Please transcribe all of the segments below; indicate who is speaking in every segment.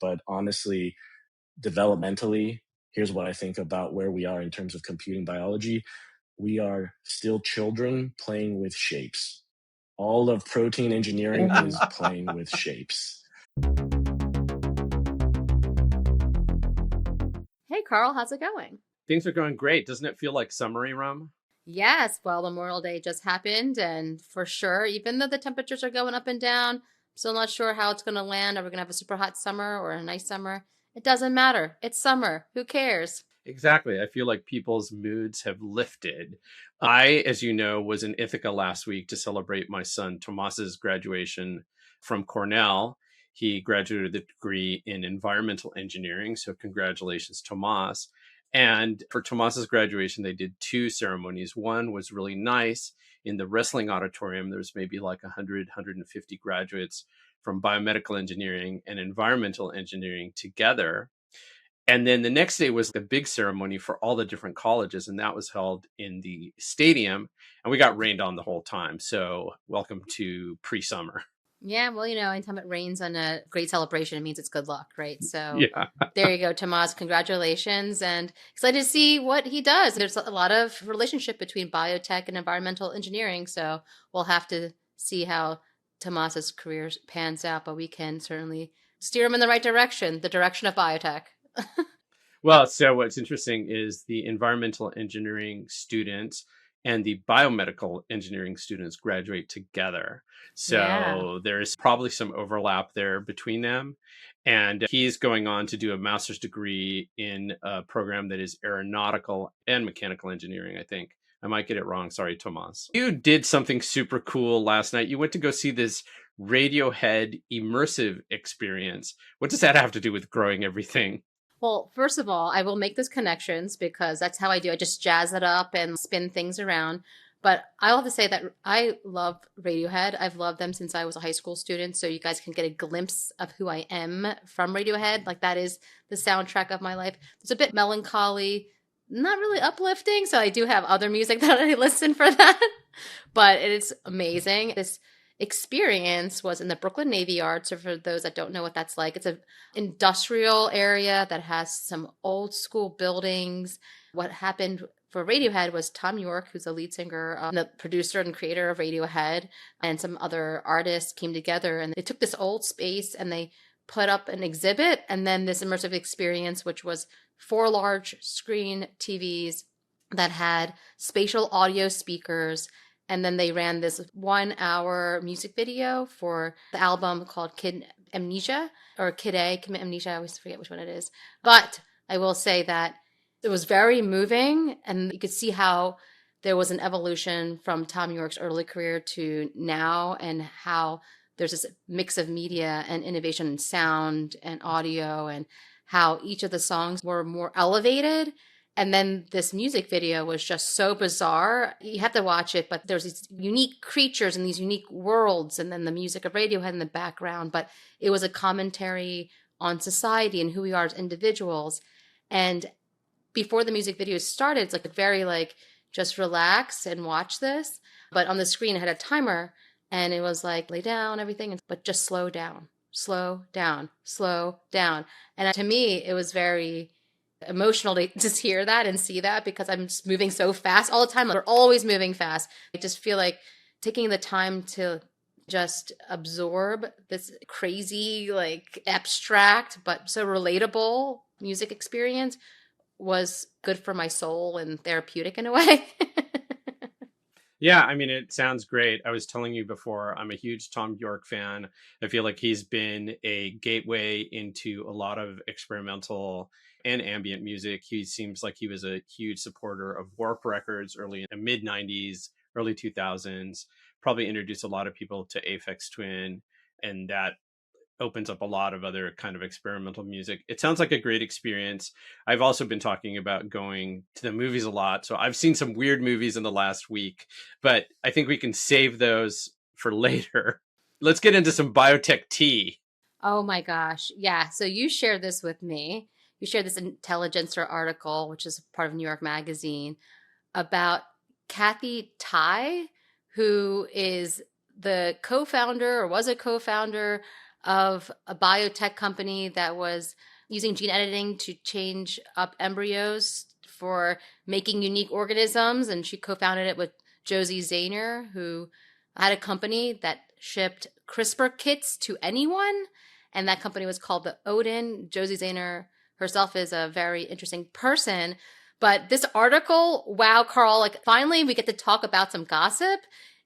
Speaker 1: But honestly, developmentally, here's what I think about where we are in terms of computing biology. We are still children playing with shapes. All of protein engineering
Speaker 2: Mhm.
Speaker 1: is playing with shapes.
Speaker 2: Hey, Karl, how's it going?
Speaker 3: Things are going great. Doesn't it feel like summery, Rum?
Speaker 2: Yes, well, Memorial Day just happened, and for sure, even though the temperatures are going up and down, I'm still not sure how it's going to land. Are we going to have a super hot summer or a nice summer? It doesn't matter. It's summer. Who cares?
Speaker 3: Exactly. I feel like people's moods have lifted. I, as you know, was in Ithaca last week to celebrate my son Tomas's graduation from Cornell. He graduated with a degree in environmental engineering. So, congratulations, Tomas. And for Tomas's graduation, they did two ceremonies. One was really nice in the wrestling auditorium. There's maybe like 100, 150 graduates from biomedical engineering and environmental engineering together. And then the next day was the big ceremony for all the different colleges, and that was held in the stadium. And we got rained on the whole time. So, welcome to pre-summer.
Speaker 2: Yeah, well, anytime it rains on a great celebration, it means it's good luck, right? So
Speaker 3: Yeah.
Speaker 2: there you go, Tomas. Congratulations, and excited to see what he does. There's a lot of relationship between biotech and environmental engineering, so we'll have to see how Tomas's career pans out, but we can certainly steer him in the right direction, the direction of biotech.
Speaker 3: Well, so what's interesting is the environmental engineering students and the biomedical engineering students graduate together.
Speaker 2: Yeah.
Speaker 3: So there's probably some overlap there between them. And he's going on to do a master's degree in a program that is aeronautical and mechanical engineering, I think. I might get it wrong. Sorry, Tomas. You did something super cool last night. You went to go see this Radiohead immersive experience. What does that have to do with growing everything?
Speaker 2: Well, first of all, I will make those connections because that's how I do. I just jazz it up and spin things around. But I'll have to say that I love Radiohead. I've loved them since I was a high school student. So you guys can get a glimpse of who I am from Radiohead. Like that is the soundtrack of my life. It's a bit melancholy, not really uplifting. So I do have other music that I listen for that. But it is amazing. This experience was in the Brooklyn Navy Yard. So for those that don't know what that's like, it's an industrial area that has some old school buildings. What happened for Radiohead was Tom York, who's the lead singer, the producer and creator of Radiohead, and some other artists came together and they took this old space and they put up an exhibit and then this immersive experience, which was 4 large screen TVs that had spatial audio speakers. And then they ran this 1 hour music video for the album called Kid Amnesia or Kid Amnesia. I always forget which one it is. But I will say that it was very moving. And you could see how there was an evolution from Tom York's early career to now and how there's this mix of media and innovation in sound and audio and how each of the songs were more elevated. And then this music video was just so bizarre. You have to watch it, but there's these unique creatures and these unique worlds, and then the music of Radiohead in the background. But it was a commentary on society and who we are as individuals. And before the music video started, it's like very like, just relax and watch this. But on the screen, it had a timer, and it was like, lay down, everything, but just slow down, slow down, slow down. And to me, it was very emotional to just hear that and see that because I'm just moving so fast all the time. Like, we're always moving fast. I just feel like taking the time to just absorb this crazy, like abstract, but so relatable music experience was good for my soul and therapeutic in a way.
Speaker 3: Yeah, I mean, it sounds great. I was telling you before, I'm a huge Tom York fan. I feel like he's been a gateway into a lot of experimental and ambient music. He seems like he was a huge supporter of Warp Records early in the mid 90s, early 2000s, probably introduced a lot of people to Aphex Twin, and that opens up a lot of other kind of experimental music. It sounds like a great experience. I've also been talking about going to the movies a lot. So I've seen some weird movies in the last week, but I think we can save those for later. Let's get into some biotech tea.
Speaker 2: Oh my gosh. Yeah. So you shared this with me. You shared this Intelligencer article, which is part of New York Magazine, about Cathy Tie, who is the co-founder or was a co-founder of a biotech company that was using gene editing to change up embryos for making unique organisms. And she co-founded it with Josie Zahner, who had a company that shipped CRISPR kits to anyone. And that company was called the Odin. Josie Zahner herself is a very interesting person. But this article, wow, Karl, like finally we get to talk about some gossip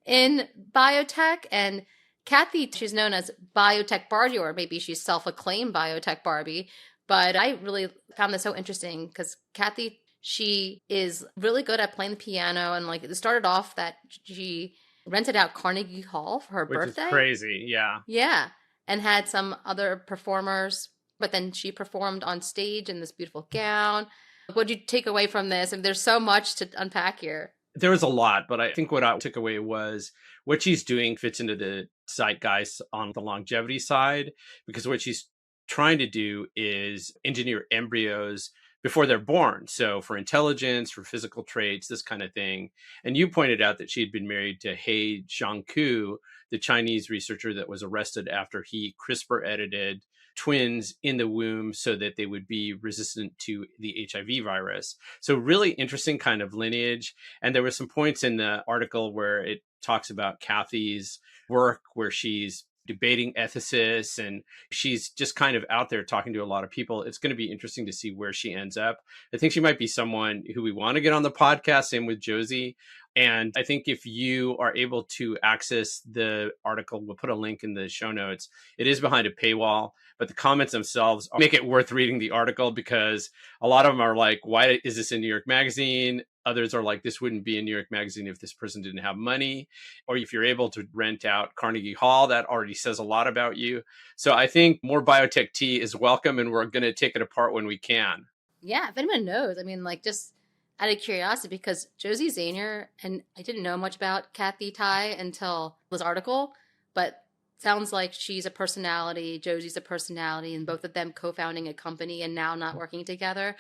Speaker 2: in biotech. And Cathy, she's known as Biotech Barbie, or maybe she's self-acclaimed Biotech Barbie. But I really found this so interesting because Cathy, she is really good at playing the piano. And like it started off that she rented out Carnegie Hall for her
Speaker 3: Which
Speaker 2: birthday.
Speaker 3: is crazy, yeah.
Speaker 2: Yeah. And had some other performers, but then she performed on stage in this beautiful gown. What did you take away from this? And there's so much to unpack here.
Speaker 3: There was a lot, but I think what I took away was what she's doing fits into the zeitgeist on the longevity side, because what she's trying to do is engineer embryos before they're born. So for intelligence, for physical traits, this kind of thing. And you pointed out that she had been married to He Jiankui, the Chinese researcher that was arrested after he CRISPR edited twins in the womb so that they would be resistant to the HIV virus. So really interesting kind of lineage. And there were some points in the article where it talks about Cathy's work, where she's debating ethicists and she's just kind of out there talking to a lot of people. It's going to be interesting to see where she ends up. I think she might be someone who we want to get on the podcast. Same with Josie. And I think if you are able to access the article, we'll put a link in the show notes. It is behind a paywall, but the comments themselves make it worth reading the article, because a lot of them are like, why is this in New York Magazine? Others are like, this wouldn't be in New York Magazine if this person didn't have money. Or if you're able to rent out Carnegie Hall, that already says a lot about you. So I think more biotech tea is welcome, and we're going to take it apart when we can.
Speaker 2: Yeah, if anyone knows, I mean, like just out of curiosity, because Josie Zahner, and I didn't know much about Cathy Tie until this article, but sounds like she's a personality, Josie's a personality, and both of them co-founding a company and now not working together.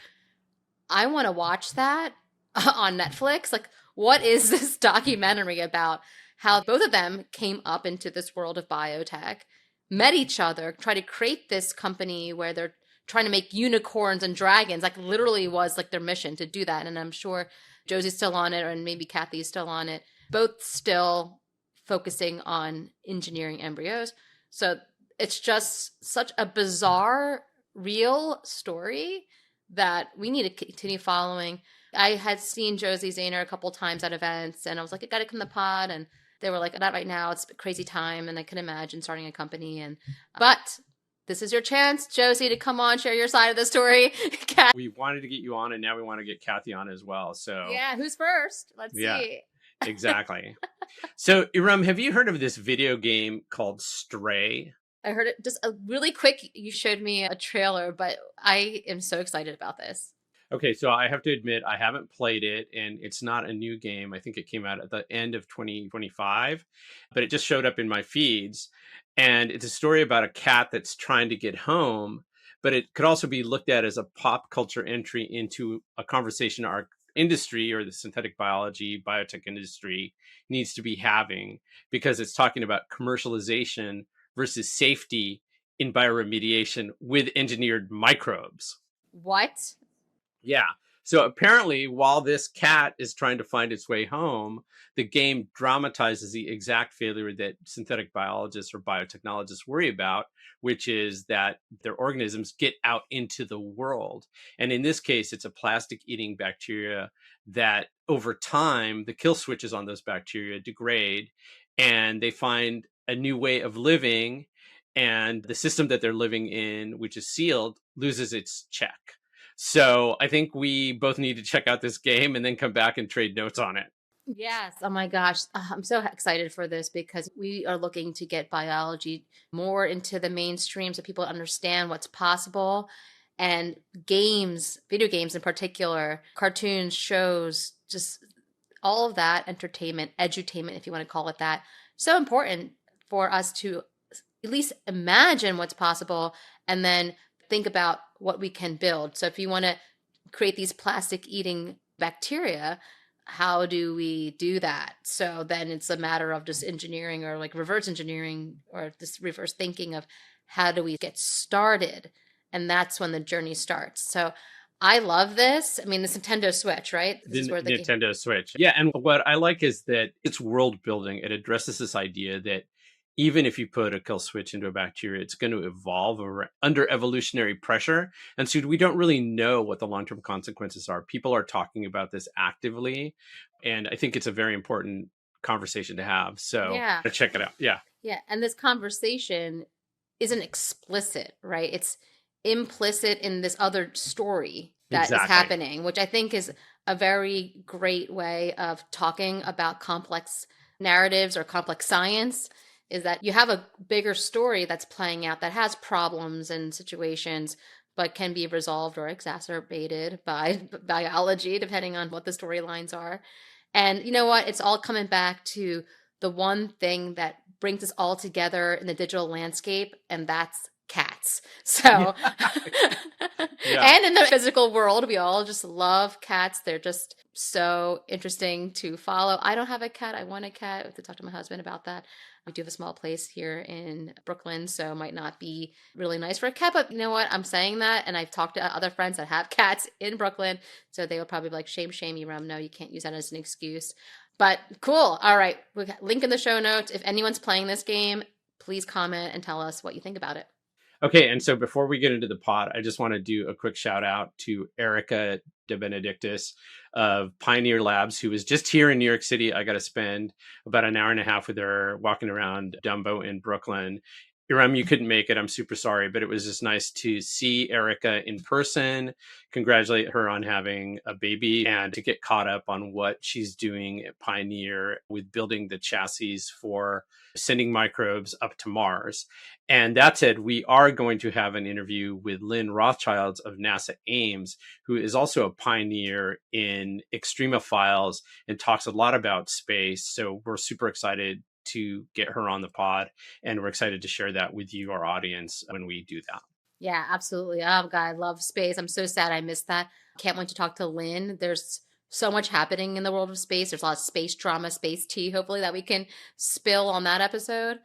Speaker 2: I want to watch that on Netflix. Like, what is this documentary about? How both of them came up into this world of biotech, met each other, try to create this company where they're trying to make unicorns and dragons. Like literally was like their mission to do that. And I'm sure Josie's still on it, or maybe Cathy's still on it. Both still focusing on engineering embryos. So it's just such a bizarre, real story that we need to continue following. I had seen Josie Zahner a couple times at events, and I was like, I got to come to the pod. And they were like, not right now. It's a crazy time. And I can imagine starting a company. But this is your chance, Josie, to come on, share your side of the story.
Speaker 3: We wanted to get you on, and now we want to get Cathy on as well. So
Speaker 2: yeah, who's first? Let's see.
Speaker 3: Exactly. So, Erum, have you heard of this video game called Stray?
Speaker 2: I heard it just a really quick. You showed me a trailer, but I am so excited about this.
Speaker 3: Okay, so I have to admit, I haven't played it, and it's not a new game. I think it came out at the end of 2025, but it just showed up in my feeds. And it's a story about a cat that's trying to get home, but it could also be looked at as a pop culture entry into a conversation our industry, or the synthetic biology, biotech industry, needs to be having, because it's talking about commercialization versus safety in bioremediation with engineered microbes.
Speaker 2: What?
Speaker 3: Yeah. So apparently, while this cat is trying to find its way home, the game dramatizes the exact failure that synthetic biologists or biotechnologists worry about, which is that their organisms get out into the world. And in this case, it's a plastic eating bacteria that over time, the kill switches on those bacteria degrade, and they find a new way of living. And the system that they're living in, which is sealed, loses its check. So I think we both need to check out this game and then come back and trade notes on it.
Speaker 2: Yes. Oh my gosh. I'm so excited for this because we are looking to get biology more into the mainstream so people understand what's possible. And games, video games in particular, cartoons, shows, just all of that, entertainment, edutainment, if you want to call it that, so important for us to at least imagine what's possible and then think about what we can build. So if you want to create these plastic eating bacteria, how do we do that? So then it's a matter of just engineering, or like reverse engineering, or this reverse thinking of how do we get started? And that's when the journey starts. So I love this. I mean, this Nintendo Switch, right? This is
Speaker 3: The
Speaker 2: where the game.
Speaker 3: Nintendo Switch. Yeah, and what I like is that it's world building. It addresses this idea that even if you put a kill switch into a bacteria, it's going to evolve under evolutionary pressure. And so we don't really know what the long term consequences are. People are talking about this actively. And I think it's a very important conversation to have. So
Speaker 2: Yeah.
Speaker 3: check it out. Yeah.
Speaker 2: Yeah. And this conversation isn't explicit, right? It's implicit in this other story that is happening, which I think is a very great way of talking about complex narratives or complex science, is that you have a bigger story that's playing out that has problems and situations, but can be resolved or exacerbated by biology, depending on what the storylines are. And you know what? It's all coming back to the one thing that brings us all together in the digital landscape, and that's cats. So,
Speaker 3: Yeah.
Speaker 2: and in the physical world, we all just love cats. They're just so interesting to follow. I don't have a cat. I want a cat. I have to talk to my husband about that. We do have a small place here in Brooklyn, so it might not be really nice for a cat. But you know what? I'm saying that, and I've talked to other friends that have cats in Brooklyn, so they will probably be like, shame, Erum. No, you can't use that as an excuse. But cool. All right. We've got link in the show notes. If anyone's playing this game, please comment and tell us what you think about it.
Speaker 3: Okay, and so before we get into the pod, I just want to do a quick shout out to Erica De Benedictis of Pioneer Labs, who was just here in New York City. I got to spend about an hour and a half with her walking around Dumbo in Brooklyn. Erum, you couldn't make it. I'm super sorry, but it was just nice to see Erica in person, congratulate her on having a baby, and to get caught up on what she's doing at Pioneer with building the chassis for sending microbes up to Mars. And that said, we are going to have an interview with Lynn Rothschild of NASA Ames, who is also a pioneer in extremophiles and talks a lot about space. So we're super excited to get her on the pod, and we're excited to share that with you, our audience, when we do that.
Speaker 2: Yeah, absolutely. Oh, God, I love space. I'm so sad I missed that. Can't wait to talk to Lynn. There's so much happening in the world of space. There's a lot of space drama, space tea, hopefully, that we can spill on that episode.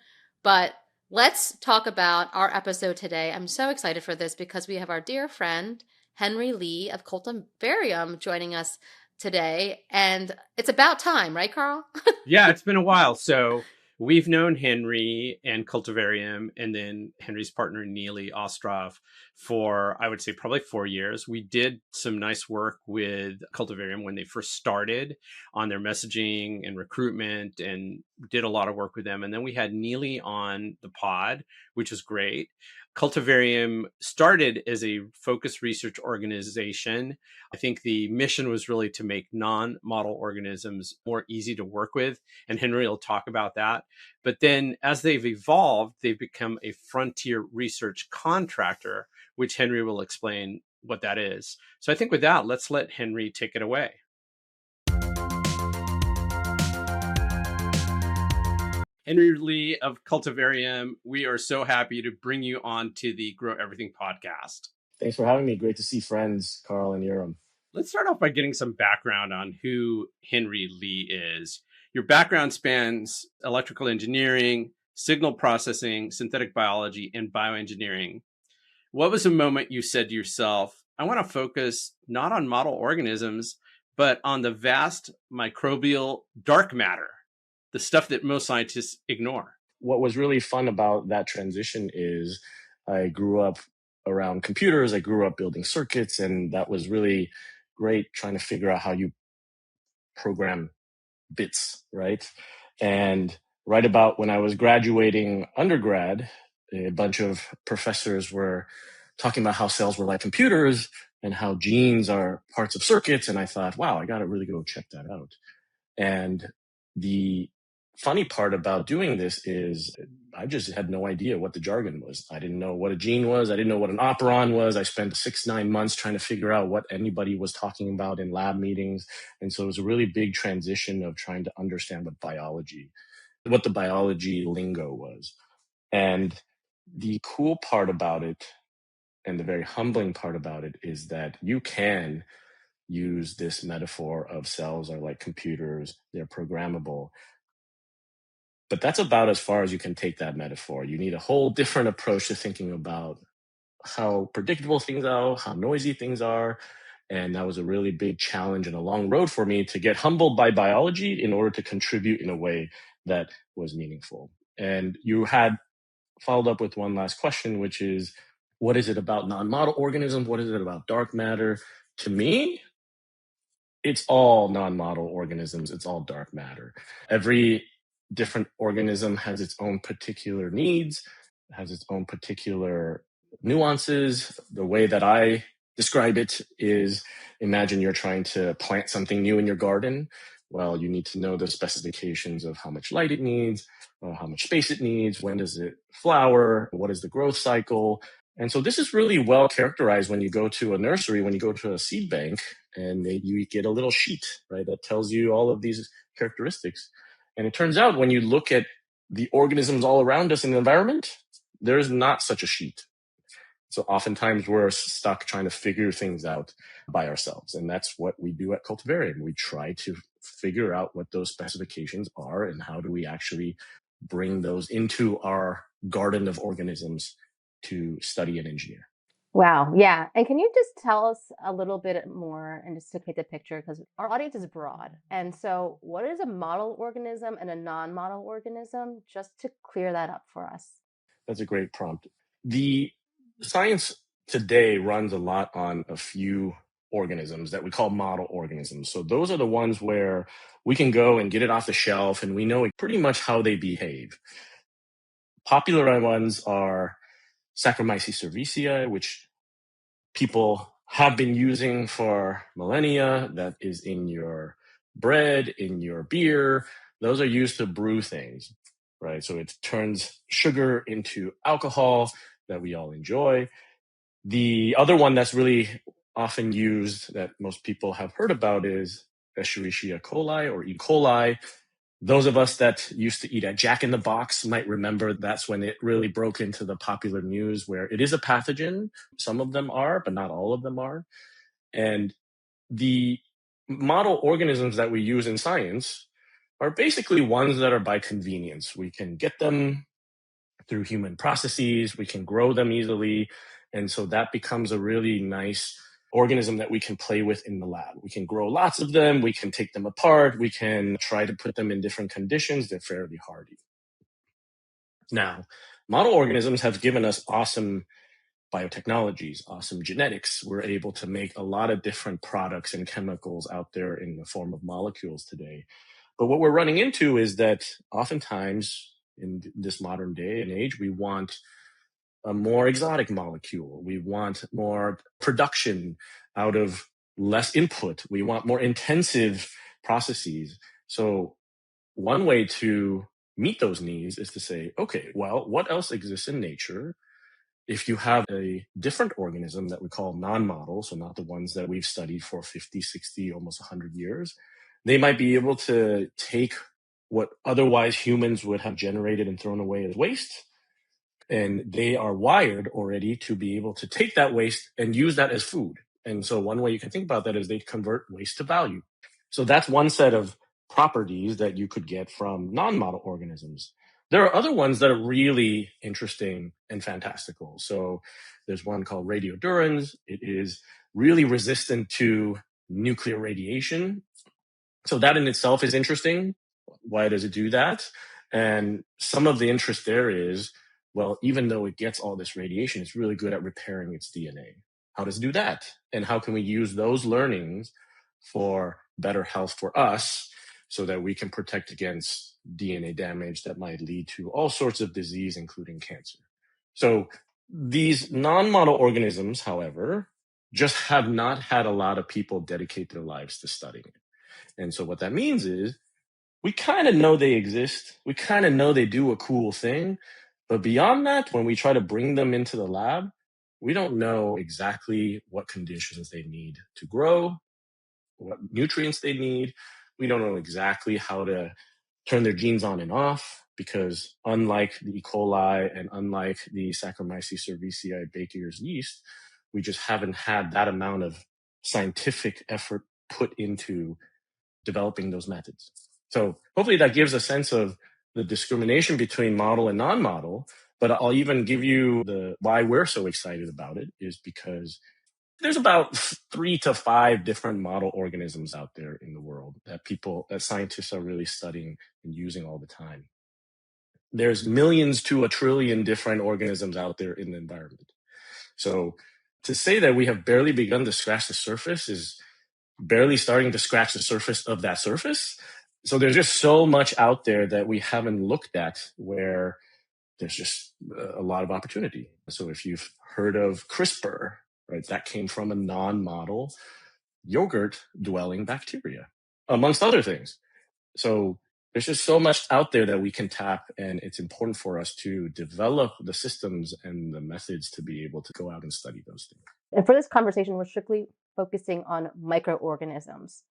Speaker 2: But let's talk about our episode today. I'm so excited for this because we have our dear friend, Henry Lee of Cultivarium, joining us today. And it's about time, right, Karl?
Speaker 3: Yeah, it's been a while. So we've known Henry and Cultivarium, and then Henry's partner, Neely Ostrov, for, I would say, probably 4 years. We did some nice work with Cultivarium when they first started on their messaging and recruitment, and did a lot of work with them. And then we had Neely on the pod, which was great. Cultivarium started as a focused research organization. I think the mission was really to make non-model organisms more easy to work with, and Henry will talk about that. But then as they've evolved, they've become a frontier research contractor, which Henry will explain what that is. So I think with that, let's let Henry take it away. Henry Lee of Cultivarium, we are so happy to bring you on to the Grow Everything podcast.
Speaker 1: Thanks for having me. Great to see friends, Karl and Erum.
Speaker 3: Let's start off by getting some background on who Henry Lee is. Your background spans electrical engineering, signal processing, synthetic biology, and bioengineering. What was the moment you said to yourself, I want to focus not on model organisms, but on the vast microbial dark matter, the stuff that most scientists ignore?
Speaker 1: What was really fun about that transition is I grew up around computers. I grew up building circuits, and that was really great trying to figure out how you program bits, right? And right about when I was graduating undergrad, a bunch of professors were talking about how cells were like computers and how genes are parts of circuits. And I thought, wow, I got to really go check that out. And the funny part about doing this is I just had no idea what the jargon was. I didn't know what a gene was. I didn't know what an operon was. I spent 6-9 months trying to figure out what anybody was talking about in lab meetings. And so it was a really big transition of trying to understand what the biology lingo was. And the cool part about it, and the very humbling part about it, is that you can use this metaphor of cells are like computers, they're programmable, But that's about as far as you can take that metaphor. You need a whole different approach to thinking about how predictable things are, how noisy things are. And that was a really big challenge and a long road for me to get humbled by biology in order to contribute in a way that was meaningful. And you had followed up with one last question, which is, what is it about non-model organisms? What is it about dark matter? To me, it's all non-model organisms. It's all dark matter. Every different organism has its own particular needs, has its own particular nuances. The way that I describe it is, imagine you're trying to plant something new in your garden. Well, you need to know the specifications of how much light it needs, how much space it needs, when does it flower, what is the growth cycle. And so this is really well characterized when you go to a nursery, when you go to a seed bank, and you get a little sheet, right, that tells you all of these characteristics. And it turns out when you look at the organisms all around us in the environment, there's not such a sheet. So oftentimes we're stuck trying to figure things out by ourselves. And that's what we do at Cultivarium. We try to figure out what those specifications are and how do we actually bring those into our garden of organisms to study and engineer.
Speaker 4: Wow. Yeah. And can you just tell us a little bit more and just to paint the picture, because our audience is broad. And so what is a model organism and a non-model organism, just to clear that up for us?
Speaker 1: That's a great prompt. The science today runs a lot on a few organisms that we call model organisms. So those are the ones where we can go and get it off the shelf and we know pretty much how they behave. Popular ones are Saccharomyces cerevisiae, which people have been using for millennia, that is in your bread, in your beer. Those are used to brew things, right? So it turns sugar into alcohol that we all enjoy. The other one that's really often used that most people have heard about is Escherichia coli or E. coli. Those of us that used to eat at Jack in the Box might remember that's when it really broke into the popular news, where it is a pathogen. Some of them are, but not all of them are. And the model organisms that we use in science are basically ones that are by convenience. We can get them through human processes, we can grow them easily. And so that becomes a really nice organism that we can play with in the lab. We can grow lots of them, we can take them apart, we can try to put them in different conditions. They're fairly hardy. Now, model organisms have given us awesome biotechnologies, awesome genetics. We're able to make a lot of different products and chemicals out there in the form of molecules today. But what we're running into is that oftentimes in this modern day and age, we want a more exotic molecule. We want more production out of less input. We want more intensive processes. So one way to meet those needs is to say, okay, well, what else exists in nature? If you have a different organism that we call non-model, so not the ones that we've studied for 50, 60, almost 100 years, they might be able to take what otherwise humans would have generated and thrown away as waste, and they are wired already to be able to take that waste and use that as food. And so one way you can think about that is they convert waste to value. So that's one set of properties that you could get from non-model organisms. There are other ones that are really interesting and fantastical. So there's one called radiodurans. It is really resistant to nuclear radiation. So that in itself is interesting. Why does it do that? And some of the interest there is, well, even though it gets all this radiation, it's really good at repairing its DNA. How does it do that? And how can we use those learnings for better health for us so that we can protect against DNA damage that might lead to all sorts of disease, including cancer? So these non-model organisms, however, just have not had a lot of people dedicate their lives to studying it. And so what that means is we kind of know they exist. We kind of know they do a cool thing. But beyond that, when we try to bring them into the lab, we don't know exactly what conditions they need to grow, what nutrients they need. We don't know exactly how to turn their genes on and off, because unlike the E. coli and unlike the Saccharomyces cerevisiae Baker's yeast, we just haven't had that amount of scientific effort put into developing those methods. So hopefully that gives a sense of the discrimination between model and non-model, but I'll even give you the why we're so excited about it is because there's about 3 to 5 different model organisms out there in the world that scientists are really studying and using all the time. There's millions to a trillion different organisms out there in the environment. So to say that we have barely begun to scratch the surface is barely starting to scratch the surface of that surface. So there's just so much out there that we haven't looked at where there's just a lot of opportunity. So if you've heard of CRISPR, right, that came from a non-model yogurt dwelling bacteria, amongst other things. So there's just so much out there that we can tap, and it's important for us to develop the systems and the methods to be able to go out and study those things.
Speaker 4: And for this conversation, we're strictly focusing on microorganisms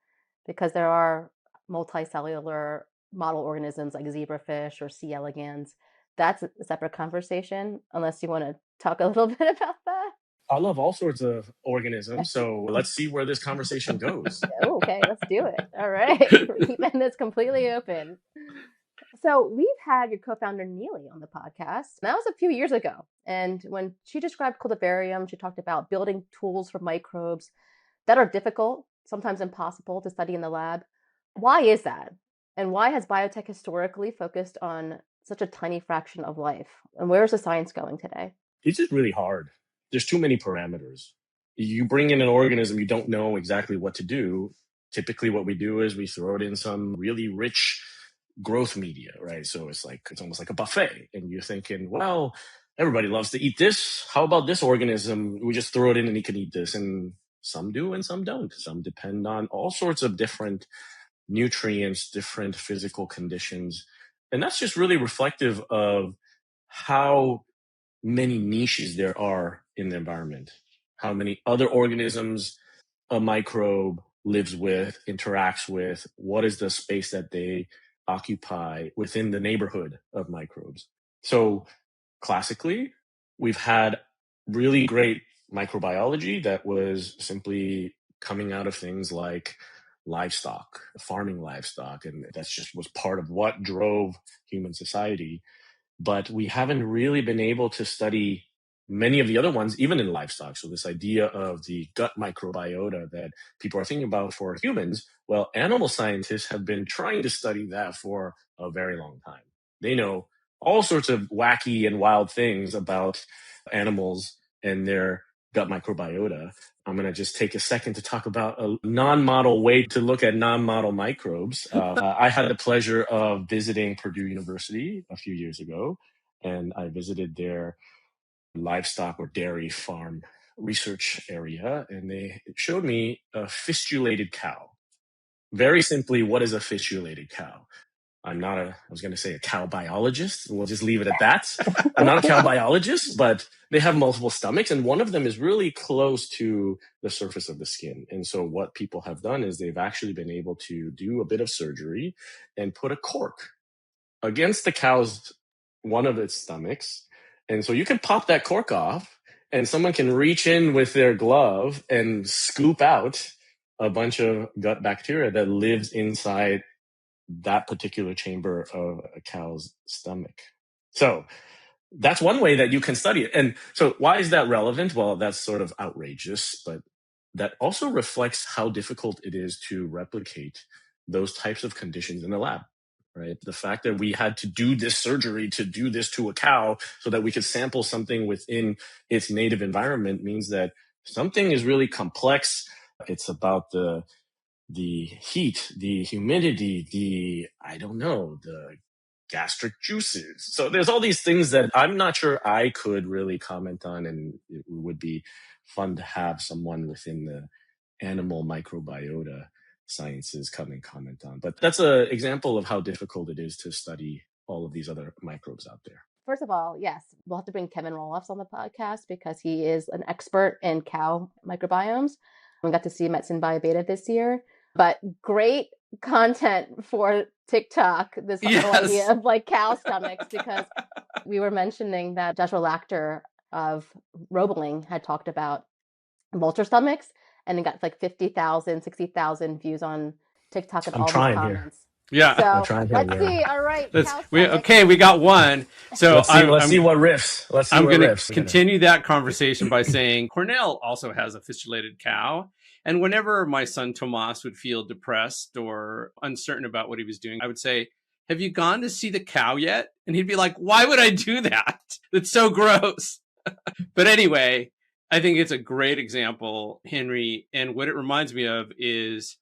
Speaker 4: because there are multicellular model organisms like zebrafish or C. elegans. That's a separate conversation, unless you want to talk a little bit about that.
Speaker 1: I love all sorts of organisms, so let's see where this conversation goes.
Speaker 4: Okay, let's do it. All right. We're keeping this completely open. So we've had your co-founder Neely on the podcast. That was a few years ago. And when she described Cultivarium, she talked about building tools for microbes that are difficult, sometimes impossible to study in the lab. Why is that? And why has biotech historically focused on such a tiny fraction of life? And where is the science going today?
Speaker 1: It's just really hard. There's too many parameters. You bring in an organism, you don't know exactly what to do. Typically what we do is we throw it in some really rich growth media, right? So it's almost like a buffet. And you're thinking, well, everybody loves to eat this. How about this organism? We just throw it in and he can eat this. And some do and some don't. Some depend on all sorts of different nutrients, different physical conditions. And that's just really reflective of how many niches there are in the environment, how many other organisms a microbe lives with, interacts with, what is the space that they occupy within the neighborhood of microbes. So classically, we've had really great microbiology that was simply coming out of things like livestock, farming livestock, and that's just was part of what drove human society. But we haven't really been able to study many of the other ones, even in livestock. So this idea of the gut microbiota that people are thinking about for humans, well, animal scientists have been trying to study that for a very long time. They know all sorts of wacky and wild things about animals and their gut microbiota. I'm going to just take a second to talk about a non-model way to look at non-model microbes. I had the pleasure of visiting Purdue University a few years ago, and I visited their livestock or dairy farm research area, and they showed me a fistulated cow. Very simply, what is a fistulated cow? I was going to say a cow biologist. We'll just leave it at that. I'm not a cow biologist, but they have multiple stomachs, and one of them is really close to the surface of the skin. And so what people have done is they've actually been able to do a bit of surgery and put a cork against the cow's, one of its stomachs. And so you can pop that cork off, and someone can reach in with their glove and scoop out a bunch of gut bacteria that lives inside that particular chamber of a cow's stomach. So that's one way that you can study it. And so why is that relevant? Well, that's sort of outrageous, but that also reflects how difficult it is to replicate those types of conditions in the lab, right? The fact that we had to do this surgery to do this to a cow so that we could sample something within its native environment means that something is really complex. It's about the heat, the humidity, the gastric juices. So there's all these things that I'm not sure I could really comment on, and it would be fun to have someone within the animal microbiota sciences come and comment on. But that's an example of how difficult it is to study all of these other microbes out there.
Speaker 4: First of all, yes, we'll have to bring Kevin Roloffs on the podcast because he is an expert in cow microbiomes. We got to see him at Synbio Beta this year. But great content for TikTok, this whole idea of like cow stomachs, because we were mentioning that Joshua Lachter of Roebling had talked about vulture stomachs, and it got like 50,000, 60,000 views on TikTok and all these comments.
Speaker 3: Yeah.
Speaker 1: I'm
Speaker 4: So
Speaker 1: trying to.
Speaker 4: let's
Speaker 1: Yeah.
Speaker 4: see. All right, cow stomach.
Speaker 3: Okay, we got one. So
Speaker 1: Let's see what riffs. Let's see
Speaker 3: I'm
Speaker 1: what
Speaker 3: going to
Speaker 1: riffs.
Speaker 3: continue that conversation by saying Cornell also has a fistulated cow. And whenever my son Tomas would feel depressed or uncertain about what he was doing, I would say, "Have you gone to see the cow yet?" And he'd be like, "Why would I do that? That's so gross." But anyway, I think it's a great example, Henry. And what it reminds me of is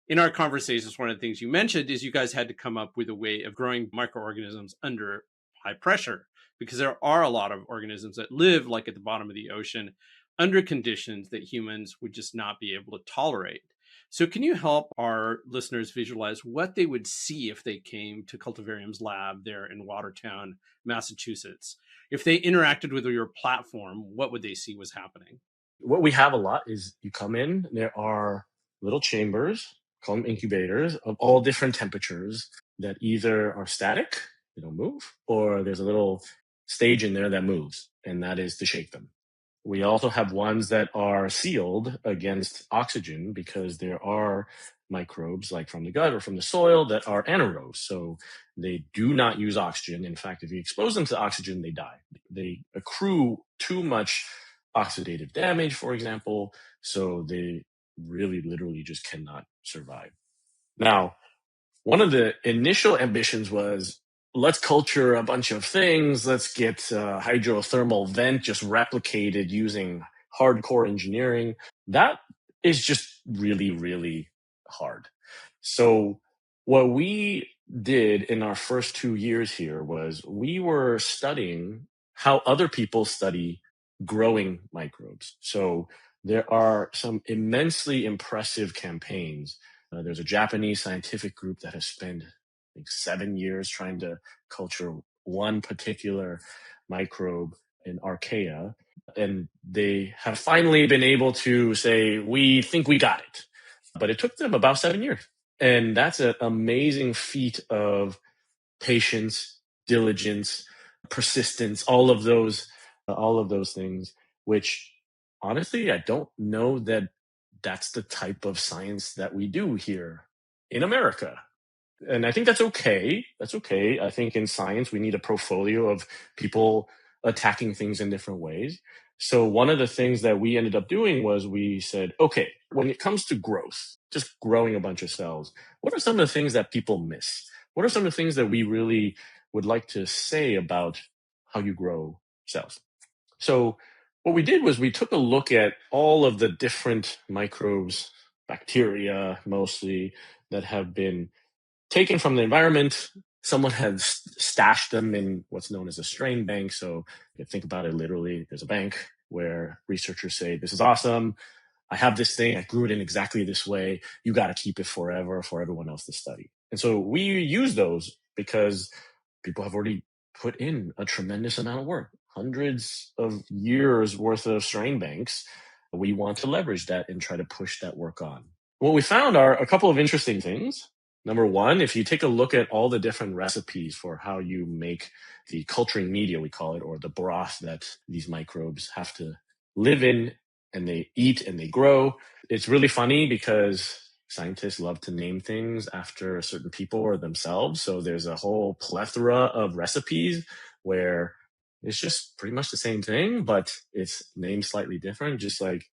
Speaker 3: in our conversations, one of the things you mentioned is you guys had to come up with a way of growing microorganisms under high pressure, because there are a lot of organisms that live like at the bottom of the ocean under conditions that humans would just not be able to tolerate. So can you help our listeners visualize what they would see if they came to Cultivarium's lab there in Watertown, Massachusetts? If they interacted with your platform, what would they see was happening?
Speaker 1: What we have a lot is you come in, there are little chambers, call them incubators, of all different temperatures that either are static, they don't move, or there's a little stage in there that moves, and that is to shake them. We also have ones that are sealed against oxygen because there are microbes like from the gut or from the soil that are anaerobes. So they do not use oxygen. In fact, if you expose them to oxygen, they die. They accrue too much oxidative damage, for example. So they really literally just cannot survive. Now, one of the initial ambitions was let's culture a bunch of things. Let's get hydrothermal vent just replicated using hardcore engineering. That is just really, really hard. So what we did in our first 2 years here was we were studying how other people study growing microbes. So there are some immensely impressive campaigns. There's a Japanese scientific group that has spent, I think, 7 years trying to culture one particular microbe in Archaea. And they have finally been able to say, we think we got it. But it took them about 7 years. And that's an amazing feat of patience, diligence, persistence, all of those things, which honestly, I don't know that that's the type of science that we do here in America. And I think that's okay. That's okay. I think in science, we need a portfolio of people attacking things in different ways. So one of the things that we ended up doing was we said, okay, when it comes to growth, just growing a bunch of cells, what are some of the things that people miss? What are some of the things that we really would like to say about how you grow cells? So what we did was we took a look at all of the different microbes, bacteria mostly, that have been taken from the environment. Someone has stashed them in what's known as a strain bank. So you think about it literally, there's a bank where researchers say, this is awesome. I have this thing. I grew it in exactly this way. You got to keep it forever for everyone else to study. And so we use those because people have already put in a tremendous amount of work, hundreds of years worth of strain banks. We want to leverage that and try to push that work on. What we found are a couple of interesting things. Number one, if you take a look at all the different recipes for how you make the culturing media, we call it, or the broth that these microbes have to live in and they eat and they grow, it's really funny because scientists love to name things after certain people or themselves. So there's a whole plethora of recipes where it's just pretty much the same thing, but it's named slightly different, just like,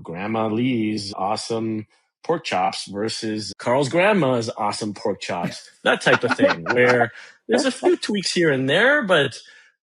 Speaker 1: Grandma Lee's awesome pork chops versus Carl's grandma's awesome pork chops, that type of thing, where there's a few tweaks here and there, but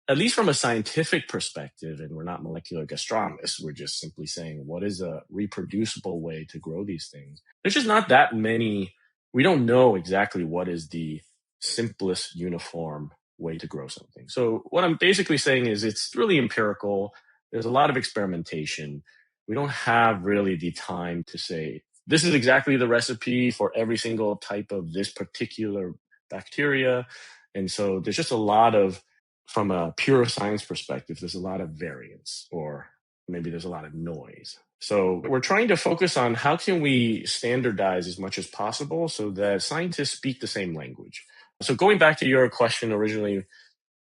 Speaker 1: at least from a scientific perspective, and we're not molecular gastronomists, we're just simply saying, what is a reproducible way to grow these things? There's just not that many. We don't know exactly what is the simplest uniform way to grow something. So what I'm basically saying is it's really empirical. There's a lot of experimentation. We don't have really the time to say, this is exactly the recipe for every single type of this particular bacteria. And so there's just a lot of, from a pure science perspective, there's a lot of variance, or maybe there's a lot of noise. So we're trying to focus on how can we standardize as much as possible so that scientists speak the same language. So going back to your question originally,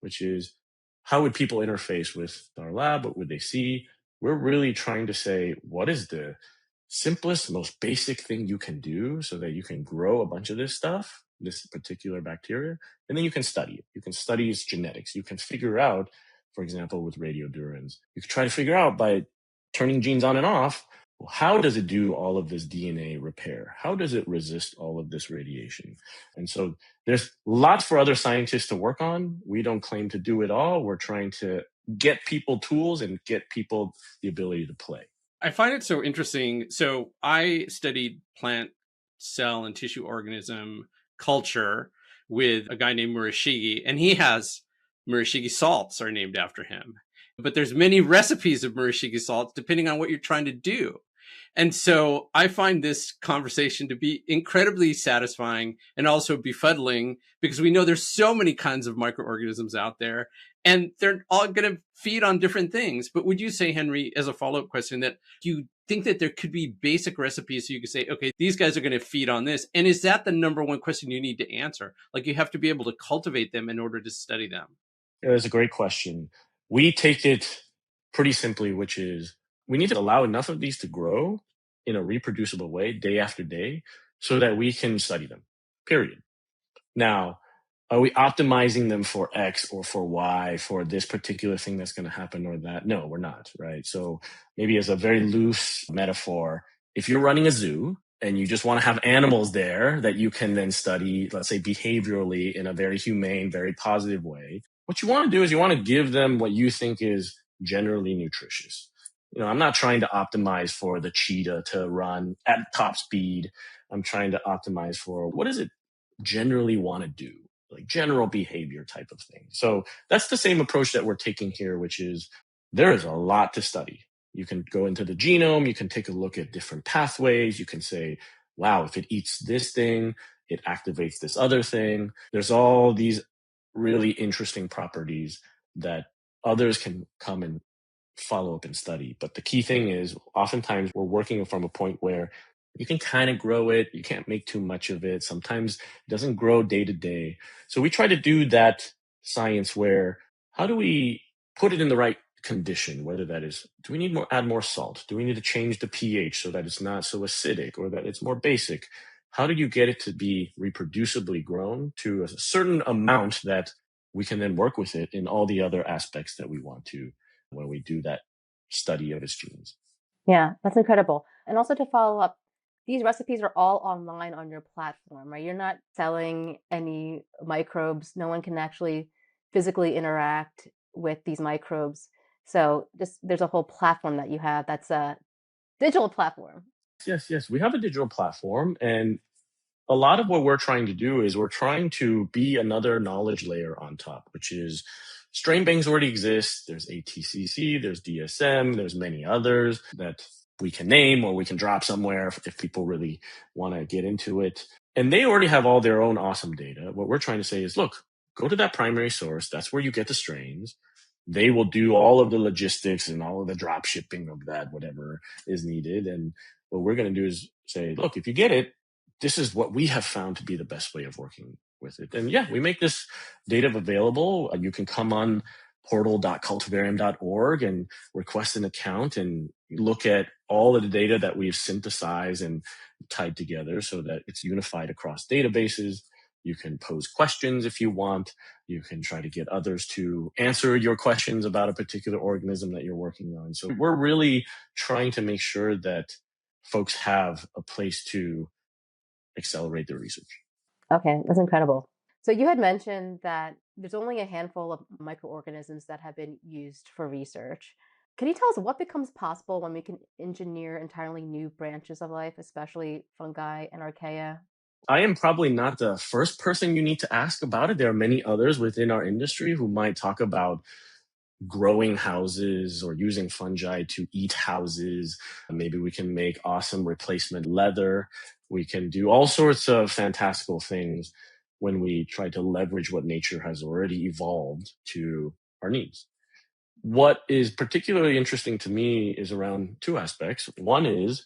Speaker 1: which is how would people interface with our lab? What would they see? We're really trying to say, what is the simplest, most basic thing you can do so that you can grow a bunch of this stuff this particular bacteria, and then you can study it. You can study its genetics. You can figure out, for example, with radiodurans, you can try to figure out by turning genes on and off, well, how does it do all of this DNA repair? How does it resist all of this radiation? And so there's lots for other scientists to work on. We don't claim to do it all. We're trying to get people tools and get people the ability to play.
Speaker 3: I find it so interesting. So I studied plant cell and tissue organism culture with a guy named Murashige, and he has Murashige salts are named after him. But there's many recipes of Murashige salts depending on what you're trying to do. And so I find this conversation to be incredibly satisfying and also befuddling, because we know there's so many kinds of microorganisms out there and they're all going to feed on different things. But would you say, Henry, as a follow-up question, that you think that there could be basic recipes so you could say, okay, these guys are going to feed on this? And is that the number one question you need to answer? Like, you have to be able to cultivate them in order to study them.
Speaker 1: That's a great question. We take it pretty simply, which is we need to allow enough of these to grow in a reproducible way day after day so that we can study them, period. Now, are we optimizing them for X or for Y for this particular thing that's going to happen or that? No, we're not, right? So maybe as a very loose metaphor, if you're running a zoo and you just want to have animals there that you can then study, let's say behaviorally in a very humane, very positive way, what you want to do is you want to give them what you think is generally nutritious. I'm not trying to optimize for the cheetah to run at top speed. I'm trying to optimize for what does it generally want to do, like general behavior type of thing. So that's the same approach that we're taking here, which is there is a lot to study. You can go into the genome, you can take a look at different pathways. You can say, wow, if it eats this thing, it activates this other thing. There's all these really interesting properties that others can come and follow up and study. But the key thing is oftentimes we're working from a point where you can kind of grow it. You can't make too much of it. Sometimes it doesn't grow day to day. So we try to do that science where how do we put it in the right condition, whether that is, do we need add more salt? Do we need to change the pH so that it's not so acidic or that it's more basic? How do you get it to be reproducibly grown to a certain amount that we can then work with it in all the other aspects that we want to when we do that study of its genes?
Speaker 4: Yeah, that's incredible. And also to follow up, these recipes are all online on your platform, right? You're not selling any microbes. No one can actually physically interact with these microbes. So there's a whole platform that you have that's a digital platform.
Speaker 1: Yes. We have a digital platform, and a lot of what we're trying to do is we're trying to be another knowledge layer on top, which is strain banks already exist. There's ATCC, there's DSM, there's many others that we can name or we can drop somewhere if people really want to get into it. And they already have all their own awesome data. What we're trying to say is, look, go to that primary source. That's where you get the strains. They will do all of the logistics and all of the drop shipping of that, whatever is needed. And what we're going to do is say, look, if you get it, this is what we have found to be the best way of working with it. And yeah, we make this data available. You can come on portal.cultivarium.org and request an account and look at all of the data that we've synthesized and tied together so that it's unified across databases. You can pose questions if you want. You can try to get others to answer your questions about a particular organism that you're working on. So we're really trying to make sure that folks have a place to accelerate their research.
Speaker 4: Okay, that's incredible. So you had mentioned that there's only a handful of microorganisms that have been used for research. Can you tell us what becomes possible when we can engineer entirely new branches of life, especially fungi and archaea?
Speaker 1: I am probably not the first person you need to ask about it. There are many others within our industry who might talk about growing houses or using fungi to eat houses. Maybe we can make awesome replacement leather. We can do all sorts of fantastical things when we try to leverage what nature has already evolved to our needs. What is particularly interesting to me is around two aspects. One is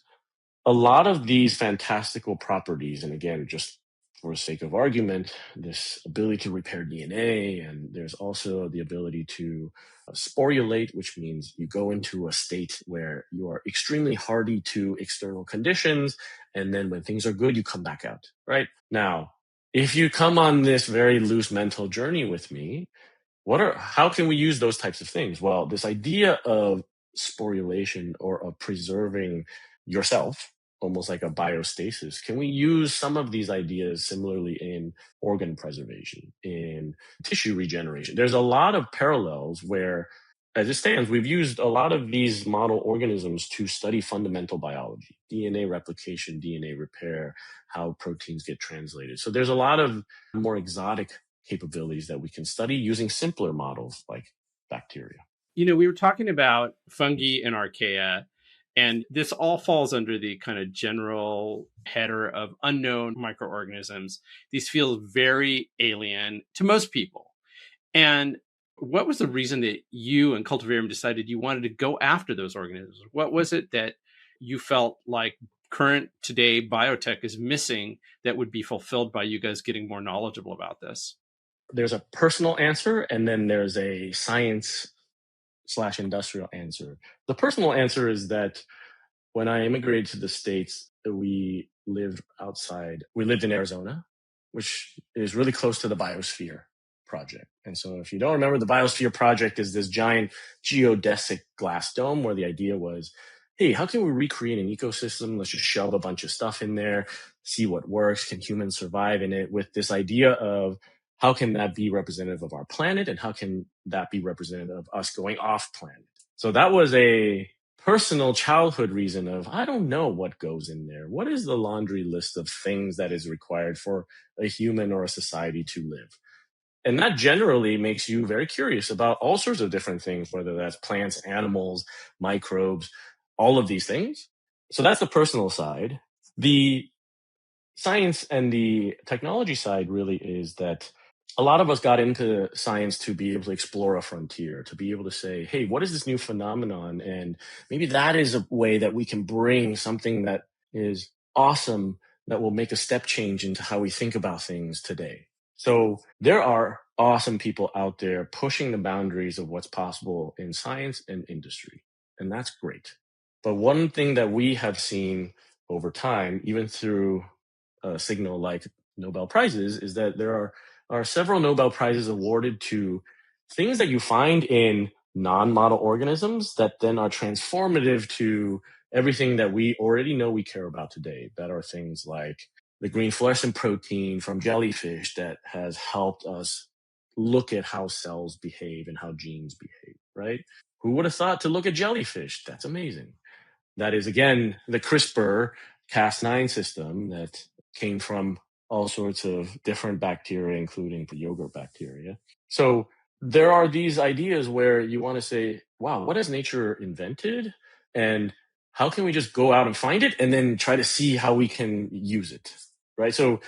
Speaker 1: a lot of these fantastical properties, and again, just for the sake of argument, this ability to repair DNA, and there's also the ability to sporulate, which means you go into a state where you are extremely hardy to external conditions, and then when things are good, you come back out, right? Now, if you come on this very loose mental journey with me, how can we use those types of things? Well, this idea of sporulation or of preserving yourself, almost like a biostasis, can we use some of these ideas similarly in organ preservation, in tissue regeneration? There's a lot of parallels where, as it stands, we've used a lot of these model organisms to study fundamental biology, DNA replication, DNA repair, how proteins get translated. So there's a lot of more exotic capabilities that we can study using simpler models like bacteria.
Speaker 3: We were talking about fungi and archaea, and this all falls under the kind of general header of unknown microorganisms. These feel very alien to most people. And what was the reason that you and Cultivarium decided you wanted to go after those organisms? What was it that you felt like current today biotech is missing that would be fulfilled by you guys getting more knowledgeable about this?
Speaker 1: There's a personal answer, and then there's a science/industrial answer. The personal answer is that when I immigrated to the States, we lived in Arizona, which is really close to the Biosphere Project. And so if you don't remember, the Biosphere Project is this giant geodesic glass dome where the idea was, hey, how can we recreate an ecosystem? Let's just shove a bunch of stuff in there, see what works. Can humans survive in it? With this idea of how can that be representative of our planet, and how can that be representative of us going off planet? So that was a personal childhood reason of, I don't know what goes in there. What is the laundry list of things that is required for a human or a society to live? And that generally makes you very curious about all sorts of different things, whether that's plants, animals, microbes, all of these things. So that's the personal side. The science and the technology side really is that a lot of us got into science to be able to explore a frontier, to be able to say, hey, what is this new phenomenon? And maybe that is a way that we can bring something that is awesome, that will make a step change into how we think about things today. So there are awesome people out there pushing the boundaries of what's possible in science and industry. And that's great. But one thing that we have seen over time, even through a signal like Nobel Prizes, is that there are several Nobel Prizes awarded to things that you find in non-model organisms that then are transformative to everything that we already know we care about today. That are things like the green fluorescent protein from jellyfish that has helped us look at how cells behave and how genes behave, right? Who would have thought to look at jellyfish? That's amazing. That is, again, the CRISPR Cas9 system that came from all sorts of different bacteria, including the yogurt bacteria. So there are these ideas where you want to say, wow, what has nature invented? And how can we just go out and find it and then try to see how we can use it, right? So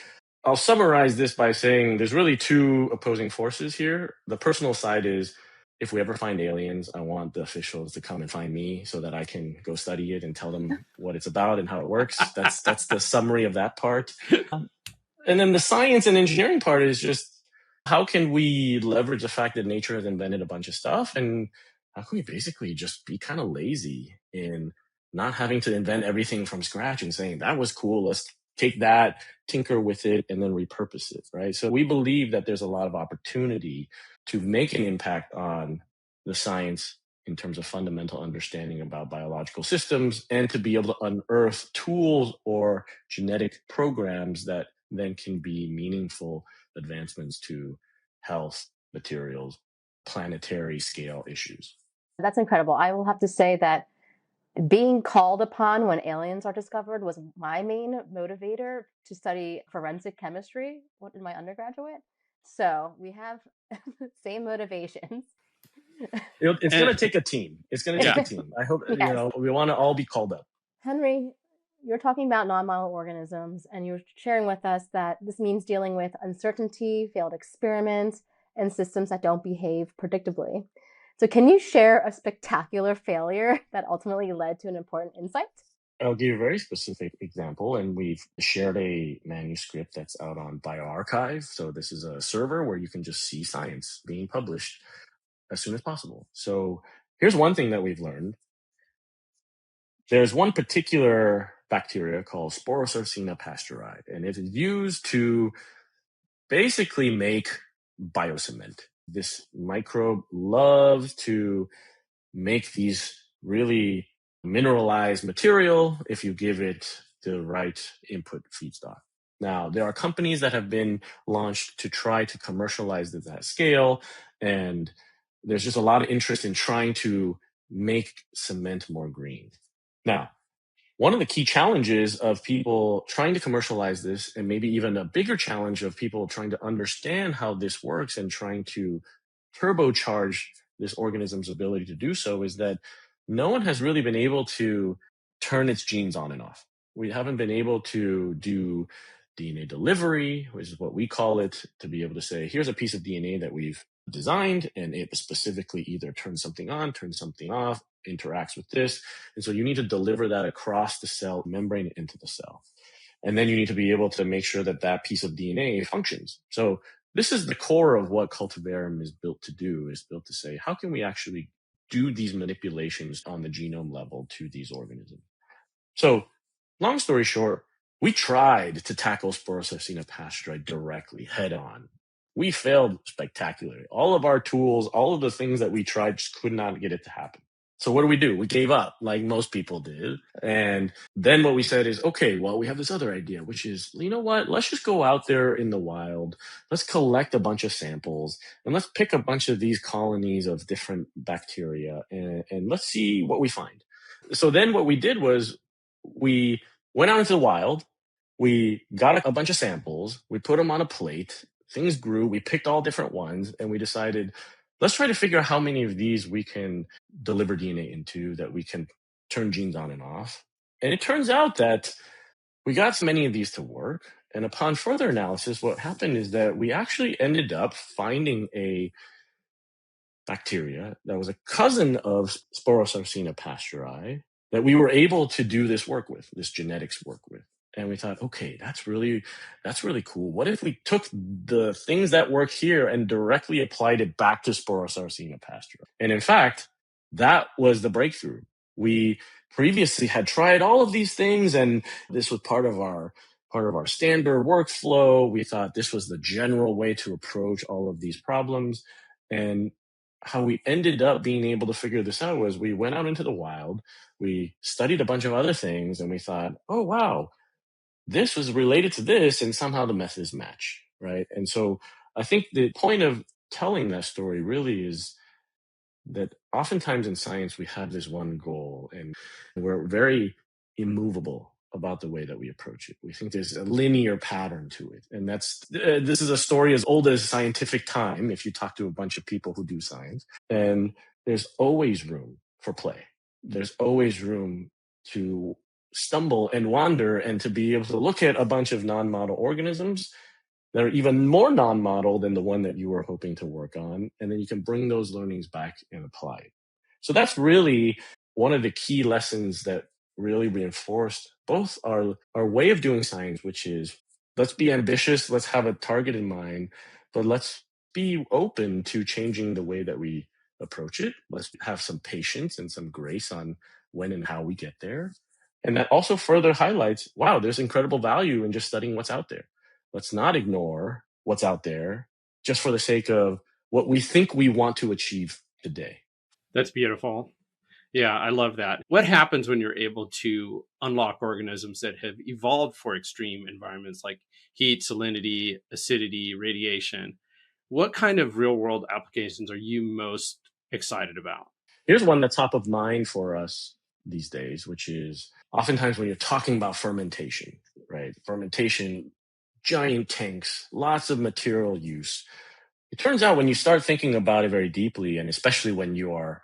Speaker 1: I'll summarize this by saying there's really two opposing forces here. The personal side is, if we ever find aliens, I want the officials to come and find me so that I can go study it and tell them what it's about and how it works. That's the summary of that part. And then the science and engineering part is just, how can we leverage the fact that nature has invented a bunch of stuff, and how can we basically just be kind of lazy in not having to invent everything from scratch and saying, that was cool, let's take that, tinker with it, and then repurpose it, right? So we believe that there's a lot of opportunity to make an impact on the science in terms of fundamental understanding about biological systems, and to be able to unearth tools or genetic programs that then can be meaningful advancements to health, materials, planetary scale issues.
Speaker 4: That's incredible. I will have to say that being called upon when aliens are discovered was my main motivator to study forensic chemistry in my undergraduate. So we have same motivations.
Speaker 1: It's going to take a team. It's going to take a team. I hope,
Speaker 4: Yes.
Speaker 1: we want to all be called up.
Speaker 4: Henry, you're talking about non-model organisms, and you're sharing with us that this means dealing with uncertainty, failed experiments, and systems that don't behave predictably. So can you share a spectacular failure that ultimately led to an important insight?
Speaker 1: I'll give you a very specific example, and we've shared a manuscript that's out on bioRxiv. So this is a server where you can just see science being published as soon as possible. So here's one thing that we've learned. There's one particular bacteria called Sporocercina pasteuri, and it is used to basically make biocement. This microbe loves to make these really mineralized material if you give it the right input feedstock. Now, there are companies that have been launched to try to commercialize this at scale, and there's just a lot of interest in trying to make cement more green. Now, one of the key challenges of people trying to commercialize this, and maybe even a bigger challenge of people trying to understand how this works and trying to turbocharge this organism's ability to do so, is that no one has really been able to turn its genes on and off. We haven't been able to do DNA delivery, which is what we call it, to be able to say, here's a piece of DNA that we've designed, and it specifically either turns something on, turns something off, interacts with this. And so you need to deliver that across the cell membrane into the cell. And then you need to be able to make sure that that piece of DNA functions. So this is the core of what Cultivarium is built to do, is built to say, how can we actually do these manipulations on the genome level to these organisms? So long story short, we tried to tackle Sporosarcina pasteuri directly, head on. We failed spectacularly. All of our tools, all of the things that we tried just could not get it to happen. So what do? We gave up, like most people did. And then what we said is, okay, well, we have this other idea, which is, you know what? Let's just go out there in the wild. Let's collect a bunch of samples, and let's pick a bunch of these colonies of different bacteria, and let's see what we find. So then what we did was we went out into the wild. We got a bunch of samples. We put them on a plate. Things grew. We picked all different ones, and we decided, let's try to figure out how many of these we can deliver DNA into, that we can turn genes on and off. And it turns out that we got so many of these to work. And upon further analysis, what happened is that we actually ended up finding a bacteria that was a cousin of Sporosarcina pasteuri that we were able to do this work with, this genetics work with. And we thought, okay, that's really cool. What if we took the things that work here and directly applied it back to Sporosarcina pasteuri? And in fact, that was the breakthrough. We previously had tried all of these things, and this was part of our standard workflow. We thought this was the general way to approach all of these problems. And how we ended up being able to figure this out was we went out into the wild, we studied a bunch of other things, and we thought, oh, wow, this was related to this, and somehow the methods match, right? And so I think the point of telling that story really is that oftentimes in science, we have this one goal, and we're very immovable about the way that we approach it. We think there's a linear pattern to it. And this is a story as old as scientific time, if you talk to a bunch of people who do science. And there's always room for play. There's always room to stumble and wander, and to be able to look at a bunch of non-model organisms that are even more non-model than the one that you were hoping to work on. And then you can bring those learnings back and apply it. So that's really one of the key lessons that really reinforced both our way of doing science, which is, let's be ambitious, let's have a target in mind, but let's be open to changing the way that we approach it. Let's have some patience and some grace on when and how we get there. And that also further highlights, wow, there's incredible value in just studying what's out there. Let's not ignore what's out there just for the sake of what we think we want to achieve today.
Speaker 3: That's beautiful. Yeah, I love that. What happens when you're able to unlock organisms that have evolved for extreme environments like heat, salinity, acidity, radiation? What kind of real world applications are you most excited about?
Speaker 1: Here's one that's top of mind for us these days, which is oftentimes when you're talking about fermentation, right? Fermentation, giant tanks, lots of material use. It turns out when you start thinking about it very deeply, and especially when you are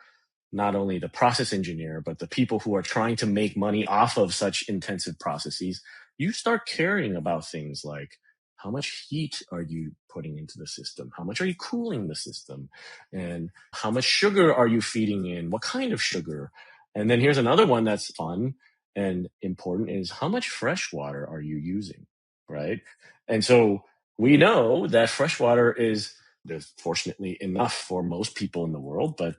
Speaker 1: not only the process engineer, but the people who are trying to make money off of such intensive processes, you start caring about things like, how much heat are you putting into the system? How much are you cooling the system? And how much sugar are you feeding in? What kind of sugar? And then here's another one that's fun and important, is how much fresh water are you using, right? And so we know that fresh water there's fortunately enough for most people in the world, but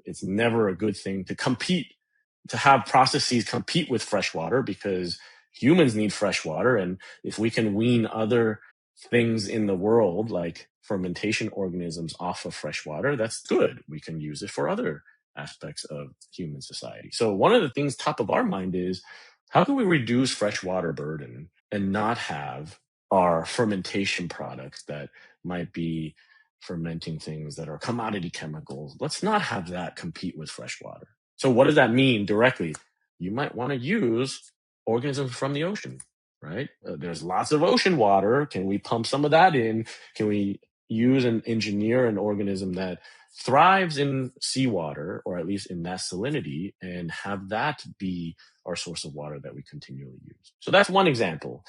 Speaker 1: it's never a good thing to have processes compete with fresh water, because humans need fresh water. And if we can wean other things in the world like fermentation organisms off of fresh water, that's good. We can use it for other aspects of human society. So one of the things top of our mind is, how can we reduce freshwater burden and not have our fermentation products that might be fermenting things that are commodity chemicals? Let's not have that compete with freshwater. So what does that mean directly? You might want to use organisms from the ocean, right? There's lots of ocean water. Can we pump some of that in? Can we use and engineer an organism that thrives in seawater, or at least in that salinity, and have that be our source of water that we continually use? So that's one example.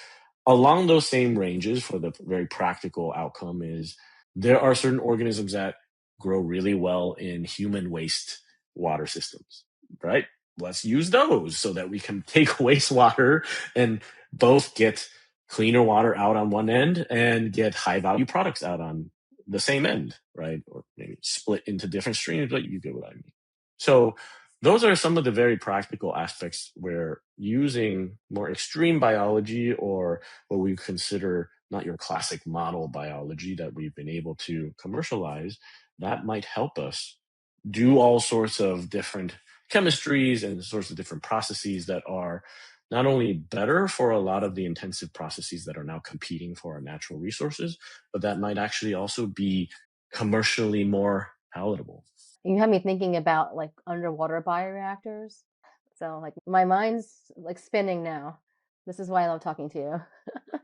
Speaker 1: Along those same ranges, for the very practical outcome, is there are certain organisms that grow really well in human waste water systems, right? Let's use those so that we can take wastewater and both get cleaner water out on one end and get high value products out on the same end, right? Or maybe split into different streams, but you get what I mean. So those are some of the very practical aspects where using more extreme biology, or what we consider not your classic model biology that we've been able to commercialize, that might help us do all sorts of different chemistries and sorts of different processes that are not only better for a lot of the intensive processes that are now competing for our natural resources, but that might actually also be commercially more palatable.
Speaker 4: You have me thinking about like underwater bioreactors. So like my mind's like spinning now. This is why I love talking to you.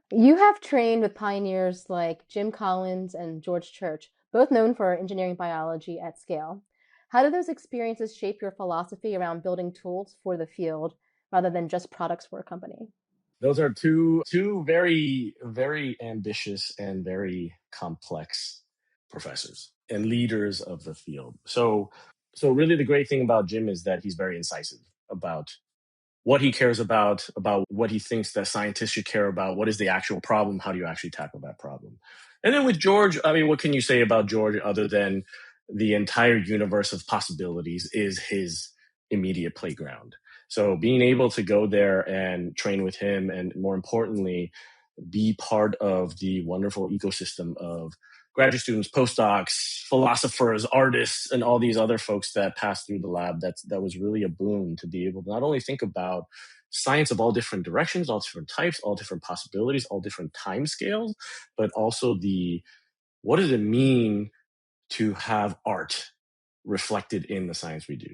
Speaker 4: You have trained with pioneers like Jim Collins and George Church, both known for engineering biology at scale. How do those experiences shape your philosophy around building tools for the field rather than just products for a company?
Speaker 1: Those are two very, very ambitious and very complex professors and leaders of the field. So really the great thing about Jim is that he's very incisive about what he cares about what he thinks that scientists should care about, what is the actual problem, how do you actually tackle that problem. And then with George, I mean, what can you say about George other than the entire universe of possibilities is his immediate playground? So being able to go there and train with him, and more importantly, be part of the wonderful ecosystem of graduate students, postdocs, philosophers, artists, and all these other folks that pass through the lab, that was really a boon to be able to not only think about science of all different directions, all different types, all different possibilities, all different time scales, but also what does it mean to have art reflected in the science we do?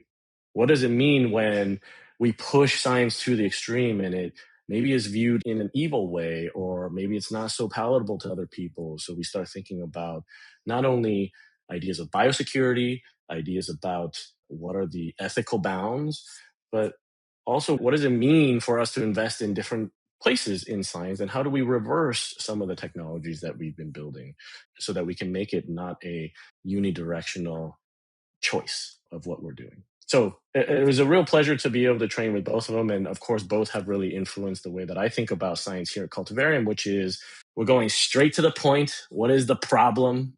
Speaker 1: What does it mean when we push science to the extreme and it maybe is viewed in an evil way, or maybe it's not so palatable to other people? So we start thinking about not only ideas of biosecurity, ideas about what are the ethical bounds, but also what does it mean for us to invest in different places in science, and how do we reverse some of the technologies that we've been building so that we can make it not a unidirectional choice of what we're doing. So it was a real pleasure to be able to train with both of them. And of course, both have really influenced the way that I think about science here at Cultivarium, which is we're going straight to the point. What is the problem?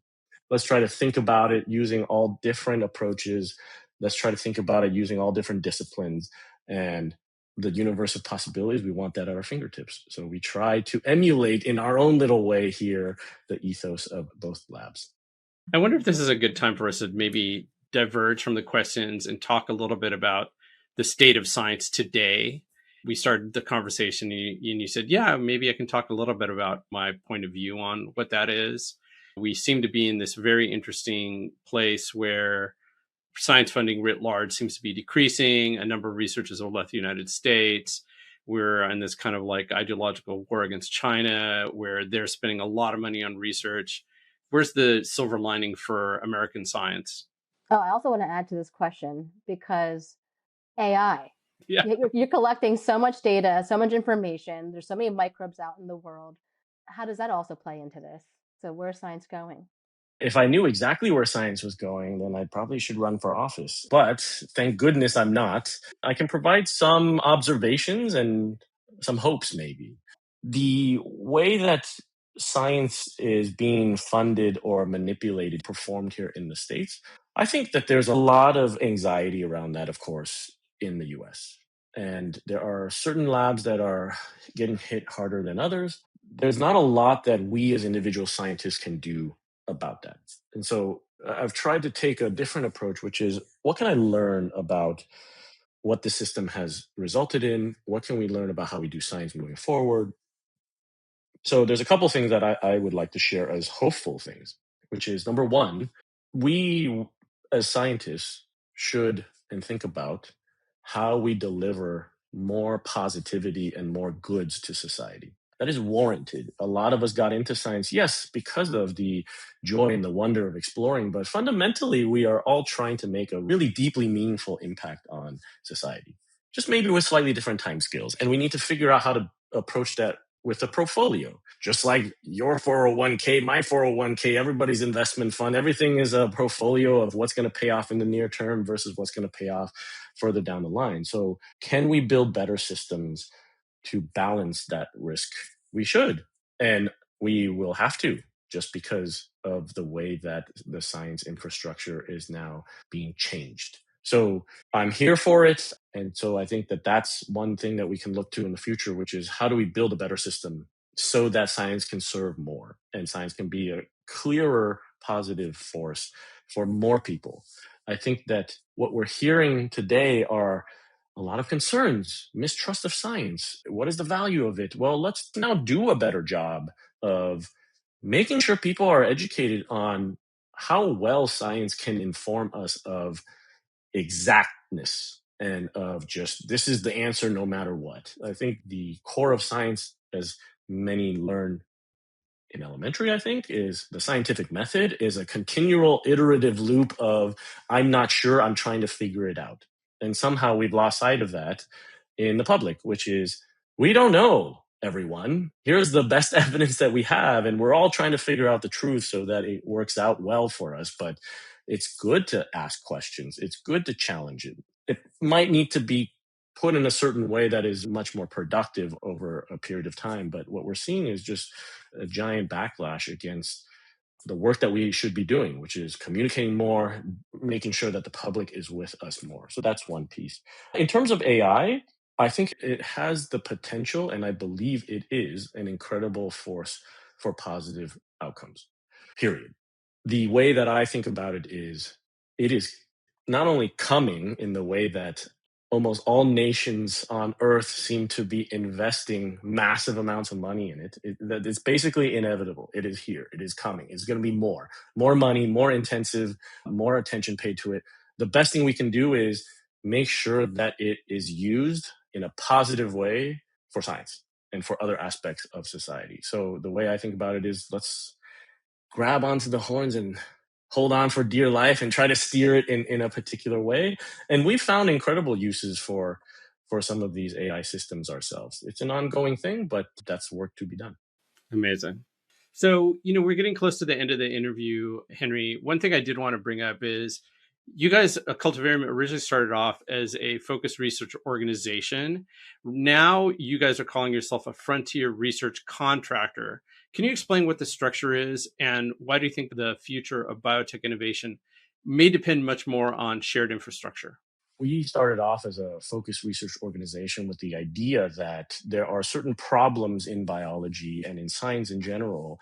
Speaker 1: Let's try to think about it using all different approaches. Let's try to think about it using all different disciplines. And the universe of possibilities, we want that at our fingertips. So we try to emulate in our own little way here the ethos of both labs.
Speaker 3: I wonder if this is a good time for us to maybe diverge from the questions and talk a little bit about the state of science today. We started the conversation and you said, yeah, maybe I can talk a little bit about my point of view on what that is. We seem to be in this very interesting place where science funding writ large seems to be decreasing. A number of researchers have left the United States. We're in this kind of like ideological war against China, where they're spending a lot of money on research. Where's the silver lining for American science?
Speaker 4: Oh, I also want to add to this question because AI.
Speaker 3: Yeah.
Speaker 4: You're collecting so much data, so much information. There's so many microbes out in the world. How does that also play into this? So where's science going?
Speaker 1: If I knew exactly where science was going, then I probably should run for office. But thank goodness I'm not. I can provide some observations and some hopes, maybe. The way that science is being funded or manipulated, performed here in the States, I think that there's a lot of anxiety around that, of course, in the US. And there are certain labs that are getting hit harder than others. there's not a lot that we as individual scientists can do about that. And so I've tried to take a different approach, which is what can I learn about what the system has resulted in? What can we learn about how we do science moving forward? So there's a couple things that I would like to share as hopeful things, which is number one, we as scientists should and think about how we deliver more positivity and more goods to society. That is warranted. A lot of us got into science, yes, because of the joy and the wonder of exploring, but fundamentally, we are all trying to make a really deeply meaningful impact on society, just maybe with slightly different time scales. And we need to figure out how to approach that with a portfolio, just like your 401k, my 401k, everybody's investment fund. Everything is a portfolio of what's going to pay off in the near term versus what's going to pay off further down the line. So, can we build better systems to balance that risk? We should. And we will have to, just because of the way that the science infrastructure is now being changed. So I'm here for it. And so I think that that's one thing that we can look to in the future, which is how do we build a better system so that science can serve more and science can be a clearer positive force for more people. I think that what we're hearing today are a lot of concerns, mistrust of science. What is the value of it? Well, let's now do a better job of making sure people are educated on how well science can inform us of exactness and of just this is the answer no matter what. I think the core of science, as many learn in elementary, I think, is the scientific method is a continual iterative loop of I'm not sure, I'm trying to figure it out. And somehow we've lost sight of that in the public, which is we don't know, everyone. Here's the best evidence that we have, and we're all trying to figure out the truth so that it works out well for us. But it's good to ask questions. It's good to challenge it. It might need to be put in a certain way that is much more productive over a period of time. But what we're seeing is just a giant backlash against the work that we should be doing, which is communicating more, making sure that the public is with us more. So that's one piece. In terms of AI, I think it has the potential, and I believe it is an incredible force for positive outcomes, period. The way that I think about it is not only coming in the way that almost all nations on earth seem to be investing massive amounts of money in it. That it's basically inevitable. It is here. It is coming. It's going to be more money, more intensive, more attention paid to it. The best thing we can do is make sure that it is used in a positive way for science and for other aspects of society. So the way I think about it is let's grab onto the horns and hold on for dear life and try to steer it in a particular way. And we've found incredible uses for some of these AI systems ourselves. It's an ongoing thing, but that's work to be done.
Speaker 3: Amazing. So, we're getting close to the end of the interview, Henry. One thing I did want to bring up is you guys, Cultivarium, originally started off as a focused research organization. Now you guys are calling yourself a frontier research contractor. Can you explain what the structure is and why do you think the future of biotech innovation may depend much more on shared infrastructure?
Speaker 1: We started off as a focused research organization with the idea that there are certain problems in biology and in science in general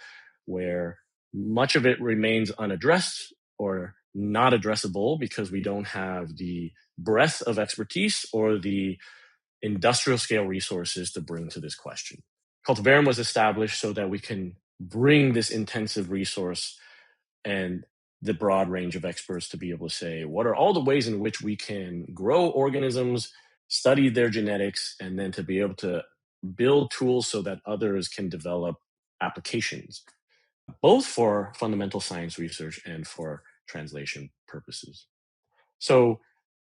Speaker 1: where much of it remains unaddressed or not addressable because we don't have the breadth of expertise or the industrial scale resources to bring to this question. Cultivarium was established so that we can bring this intensive resource and the broad range of experts to be able to say, what are all the ways in which we can grow organisms, study their genetics, and then to be able to build tools so that others can develop applications, both for fundamental science research and for translation purposes. So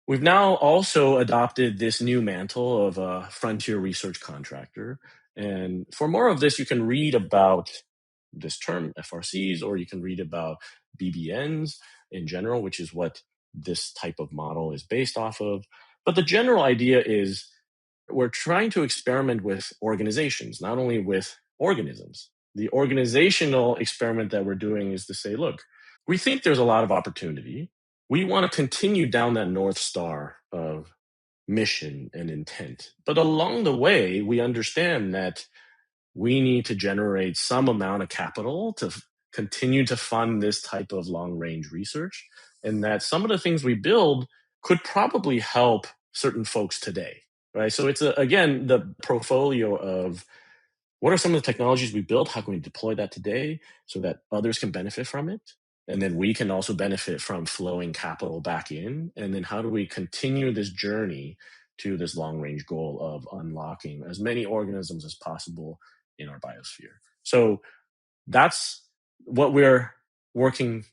Speaker 1: we've now also adopted this new mantle of a frontier research contractor. And for more of this, you can read about this term, FRCs, or you can read about BBNs in general, which is what this type of model is based off of. But the general idea is we're trying to experiment with organizations, not only with organisms. The organizational experiment that we're doing is to say, look, we think there's a lot of opportunity. We want to continue down that North Star of mission and intent. But along the way, we understand that we need to generate some amount of capital to continue to fund this type of long-range research, and that some of the things we build could probably help certain folks today, right? So it's, again, the portfolio of what are some of the technologies we built? How can we deploy that today so that others can benefit from it? And then we can also benefit from flowing capital back in. And then how do we continue this journey to this long range goal of unlocking as many organisms as possible in our biosphere? So that's what we're working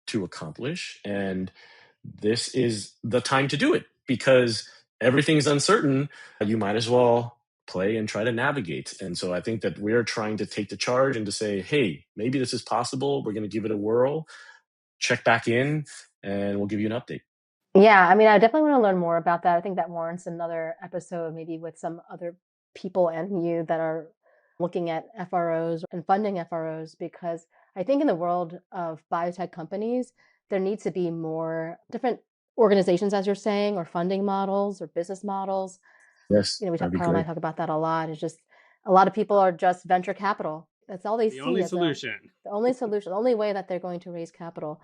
Speaker 1: to accomplish. And this is the time to do it because everything's uncertain. You might as well play and try to navigate. And so I think that we're trying to take the charge and to say, hey, maybe this is possible. We're going to give it a whirl, check back in, and we'll give you an update.
Speaker 4: Yeah, I mean, I definitely want to learn more about that. I think that warrants another episode, maybe with some other people and you that are looking at FROs and funding FROs, because I think in the world of biotech companies, there needs to be more different organizations, as you're saying, or funding models or business models.
Speaker 1: Yes,
Speaker 4: We talk,
Speaker 1: that'd be
Speaker 4: Karl and I
Speaker 1: great.
Speaker 4: talk about that a lot. It's just a lot of people are just venture capital. That's all they see.
Speaker 3: The only
Speaker 4: as
Speaker 3: solution.
Speaker 4: the only solution, the only way that they're going to raise capital.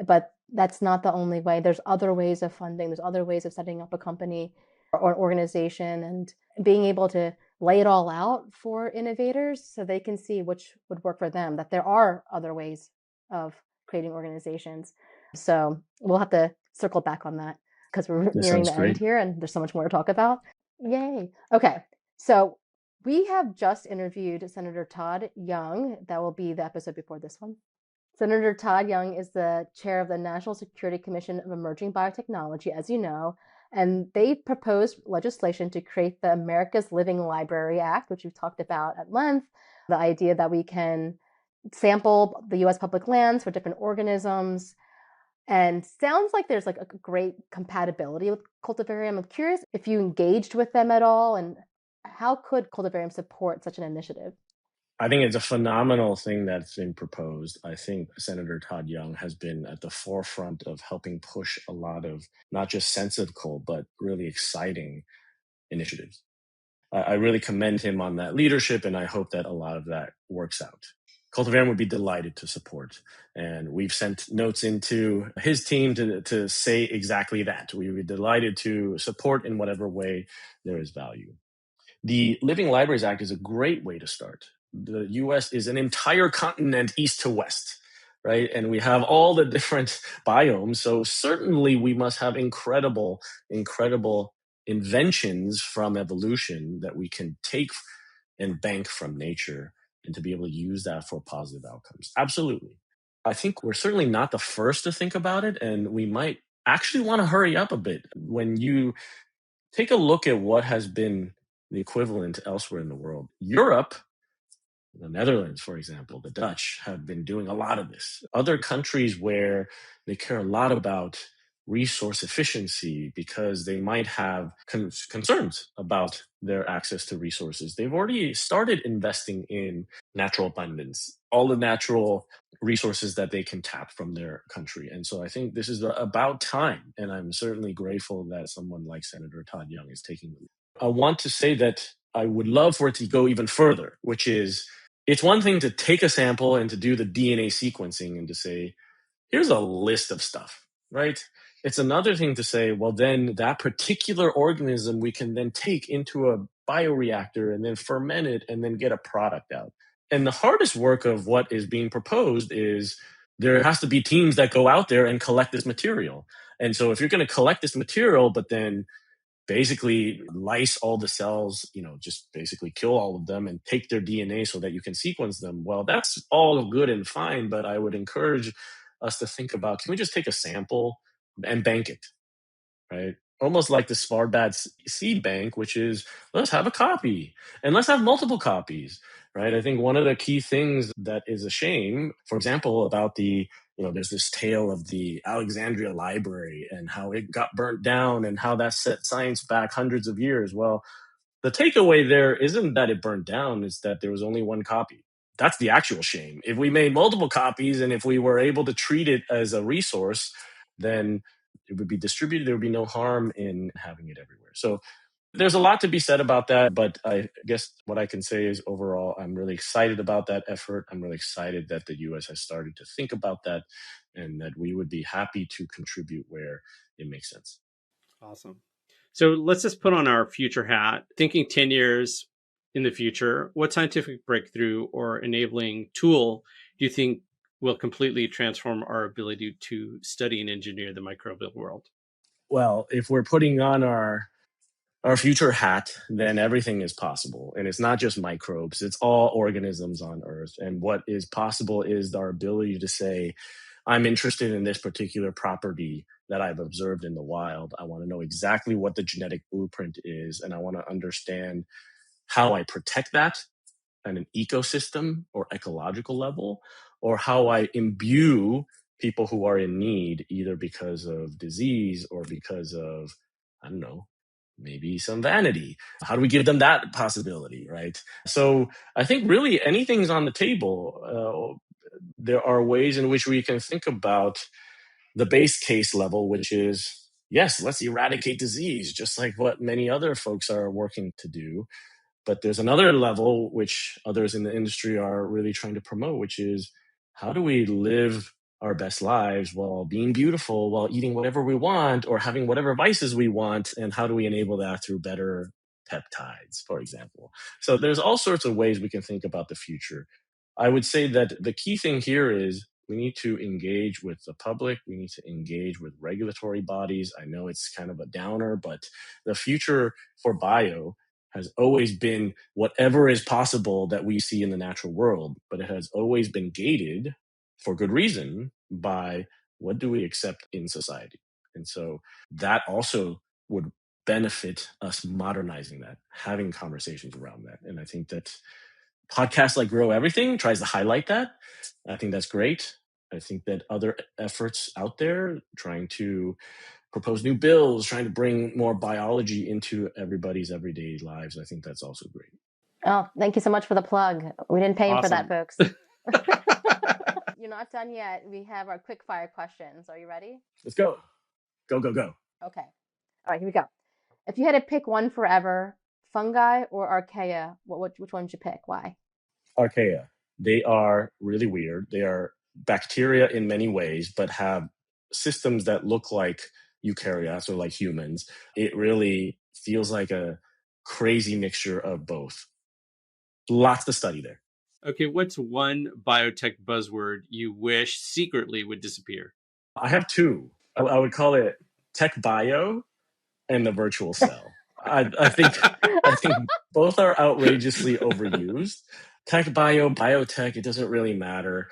Speaker 4: But that's not the only way. There's other ways of funding. There's other ways of setting up a company or organization and being able to lay it all out for innovators so they can see which would work for them, that there are other ways of creating organizations. So we'll have to circle back on that because we're
Speaker 1: That
Speaker 4: nearing
Speaker 1: sounds
Speaker 4: the end
Speaker 1: great.
Speaker 4: here and there's so much more to talk about. Yay. Okay. So we have just interviewed Senator Todd Young. That will be the episode before this one. Senator Todd Young is the chair of the National Security Commission of Emerging Biotechnology, as you know, and they proposed legislation to create the America's Living Library Act, which we've talked about at length, the idea that we can sample the U.S. public lands for different organisms. And sounds like there's like a great compatibility with Cultivarium. I'm curious if you engaged with them at all, and how could Cultivarium support such an initiative?
Speaker 1: I think it's a phenomenal thing that's been proposed. I think Senator Todd Young has been at the forefront of helping push a lot of not just sensible, but really exciting initiatives. I really commend him on that leadership, and I hope that a lot of that works out. Cultivarium would be delighted to support, and we've sent notes into his team to say exactly that. We would be delighted to support in whatever way there is value. The Living Libraries Act is a great way to start. The US is an entire continent east to west, right? And we have all the different biomes. So certainly we must have incredible inventions from evolution that we can take and bank from nature and to be able to use that for positive outcomes. Absolutely. I think we're certainly not the first to think about it, and we might actually want to hurry up a bit. When you take a look at what has been the equivalent elsewhere in the world, Europe, the Netherlands, for example, the Dutch have been doing a lot of this. Other countries where they care a lot about resource efficiency because they might have concerns about their access to resources. They've already started investing in natural abundance, all the natural resources that they can tap from their country. And so I think this is about time. And I'm certainly grateful that someone like Senator Todd Young is taking the lead. I want to say that I would love for it to go even further, which is it's one thing to take a sample and to do the DNA sequencing and to say, here's a list of stuff, right? It's another thing to say, well, then that particular organism we can then take into a bioreactor and then ferment it and then get a product out. And the hardest work of what is being proposed is there has to be teams that go out there and collect this material. And so if you're going to collect this material, but then basically lyse all the cells, just basically kill all of them and take their DNA so that you can sequence them. Well, that's all good and fine, but I would encourage us to think about, can we just take a sample and bank it, right? Almost like the Svalbard seed bank, which is let's have a copy and let's have multiple copies, right? I think one of the key things that is a shame, for example, about there's this tale of the Alexandria Library and how it got burnt down and how that set science back hundreds of years. Well, the takeaway there isn't that it burnt down, it's that there was only one copy. That's the actual shame. If we made multiple copies and if we were able to treat it as a resource, then it would be distributed. There would be no harm in having it everywhere. So There's a lot to be said about that, but I guess what I can say is overall, I'm really excited about that effort. I'm really excited that the US has started to think about that and that we would be happy to contribute where it makes sense.
Speaker 3: Awesome. So let's just put on our future hat, thinking 10 years in the future. What scientific breakthrough or enabling tool do you think will completely transform our ability to study and engineer the microbial world?
Speaker 1: Well, if we're putting on our future hat, then everything is possible. And it's not just microbes, it's all organisms on Earth. And what is possible is our ability to say, I'm interested in this particular property that I've observed in the wild. I want to know exactly what the genetic blueprint is, and I want to understand how I protect that at an ecosystem or ecological level, or how I imbue people who are in need, either because of disease or because of, I don't know, maybe some vanity. How do we give them that possibility, right? So I think really anything's on the table. There are ways in which we can think about the base case level, which is, yes, let's eradicate disease, just like what many other folks are working to do. But there's another level which others in the industry are really trying to promote, which is how do we live our best lives while being beautiful, while eating whatever we want or having whatever vices we want? And how do we enable that through better peptides, for example? So there's all sorts of ways we can think about the future. I would say that the key thing here is we need to engage with the public. We need to engage with regulatory bodies. I know it's kind of a downer, but the future for bio has always been whatever is possible that we see in the natural world, but it has always been gated for good reason by what do we accept in society. And so that also would benefit us modernizing that, having conversations around that. And I think that podcasts like Grow Everything tries to highlight that. I think that's great. I think that other efforts out there trying to propose new bills, trying to bring more biology into everybody's everyday lives, I think that's also great.
Speaker 4: Oh, thank you so much for the plug. We didn't pay him for that,
Speaker 3: Awesome.
Speaker 4: folks. You're not done yet. We have our quick fire questions. Are you ready?
Speaker 1: Let's go. Go, go, go.
Speaker 4: Okay. All right, here we go. If you had to pick one forever, fungi or archaea, which one would you pick? Why?
Speaker 1: Archaea. They are really weird. They are bacteria in many ways, but have systems that look like eukaryotes or like humans. It really feels like a crazy mixture of both. Lots to study there.
Speaker 3: Okay, what's one biotech buzzword you wish secretly would disappear?
Speaker 1: I have two. I would call it tech bio and the virtual cell. I think both are outrageously overused. Tech bio, biotech, it doesn't really matter.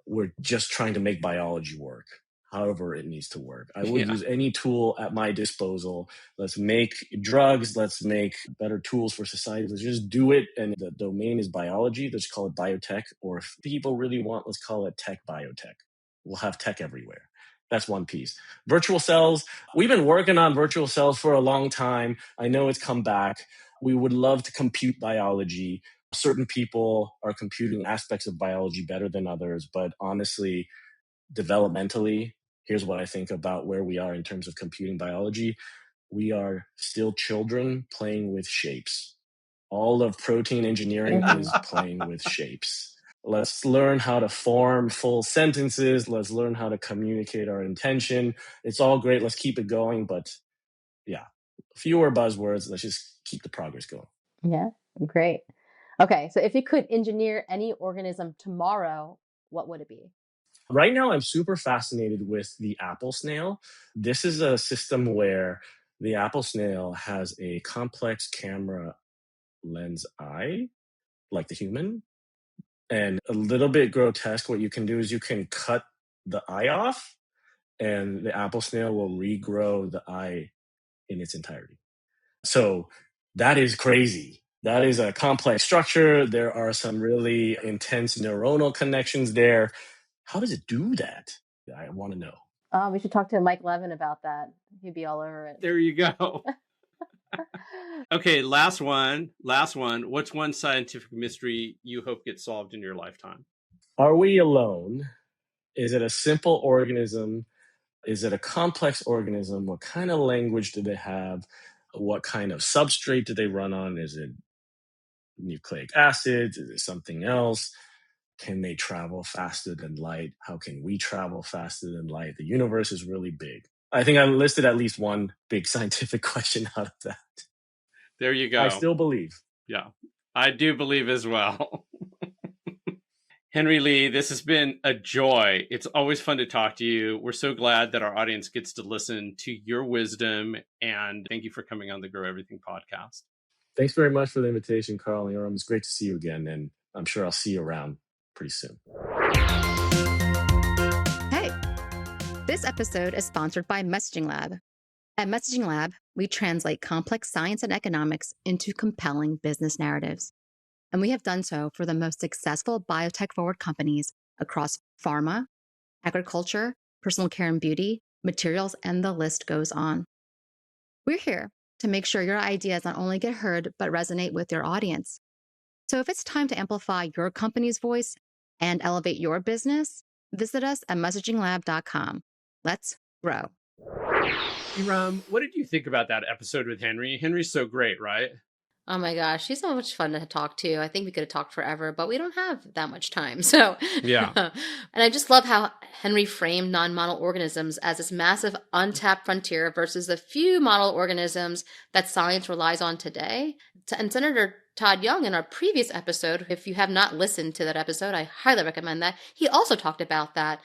Speaker 1: We're just trying to make biology work, however it needs to work. I would use any tool at my disposal. Let's make drugs. Let's make better tools for society. Let's just do it. And the domain is biology. Let's call it biotech. Or if people really want, let's call it tech biotech. We'll have tech everywhere. That's one piece. Virtual cells. We've been working on virtual cells for a long time. I know it's come back. We would love to compute biology. Certain people are computing aspects of biology better than others, but honestly, developmentally, here's what I think about where we are in terms of computing biology. We are still children playing with shapes. All of protein engineering is playing with shapes. Let's learn how to form full sentences. Let's learn how to communicate our intention. It's all great. Let's keep it going. But yeah, fewer buzzwords. Let's just keep the progress going.
Speaker 4: Yeah, great. Okay, so if you could engineer any organism tomorrow, what would it be?
Speaker 1: Right now, I'm super fascinated with the apple snail. This is a system where the apple snail has a complex camera lens eye, like the human. And a little bit grotesque, what you can do is you can cut the eye off, and the apple snail will regrow the eye in its entirety. So that is crazy. That is a complex structure. There are some really intense neuronal connections there. How does it do that? I want to know.
Speaker 4: We should talk to Mike Levin about that. He'd be all over it.
Speaker 3: There you go. Okay, last one. What's one scientific mystery you hope gets solved in your lifetime?
Speaker 1: Are we alone? Is it a simple organism? Is it a complex organism? What kind of language do they have? What kind of substrate do they run on? Is it nucleic acids? Is it something else? Can they travel faster than light? How can we travel faster than light? The universe is really big. I think I listed at least one big scientific question out of that.
Speaker 3: There you go.
Speaker 1: I still believe.
Speaker 3: Yeah, I do believe as well. Henry Lee, this has been a joy. It's always fun to talk to you. We're so glad that our audience gets to listen to your wisdom. And thank you for coming on the Grow Everything podcast.
Speaker 1: Thanks very much for the invitation, Karl and Erum. It's great to see you again. And I'm sure I'll see you around pretty soon.
Speaker 2: Hey, this episode is sponsored by Messaging Lab. At Messaging Lab, we translate complex science and economics into compelling business narratives. And we have done so for the most successful biotech-forward companies across pharma, agriculture, personal care and beauty, materials, and the list goes on. We're here to make sure your ideas not only get heard, but resonate with your audience. So if it's time to amplify your company's voice and elevate your business, visit us at messaginglab.com. Let's grow.
Speaker 3: Erum, what did you think about that episode with Henry? Henry's so great, right?
Speaker 2: Oh my gosh, he's so much fun to talk to. I think we could have talked forever, but we don't have that much time. So,
Speaker 3: yeah.
Speaker 2: And I just love how Henry framed non-model organisms as this massive untapped frontier versus the few model organisms that science relies on today. And Senator Todd Young, in our previous episode, if you have not listened to that episode, I highly recommend that. He also talked about that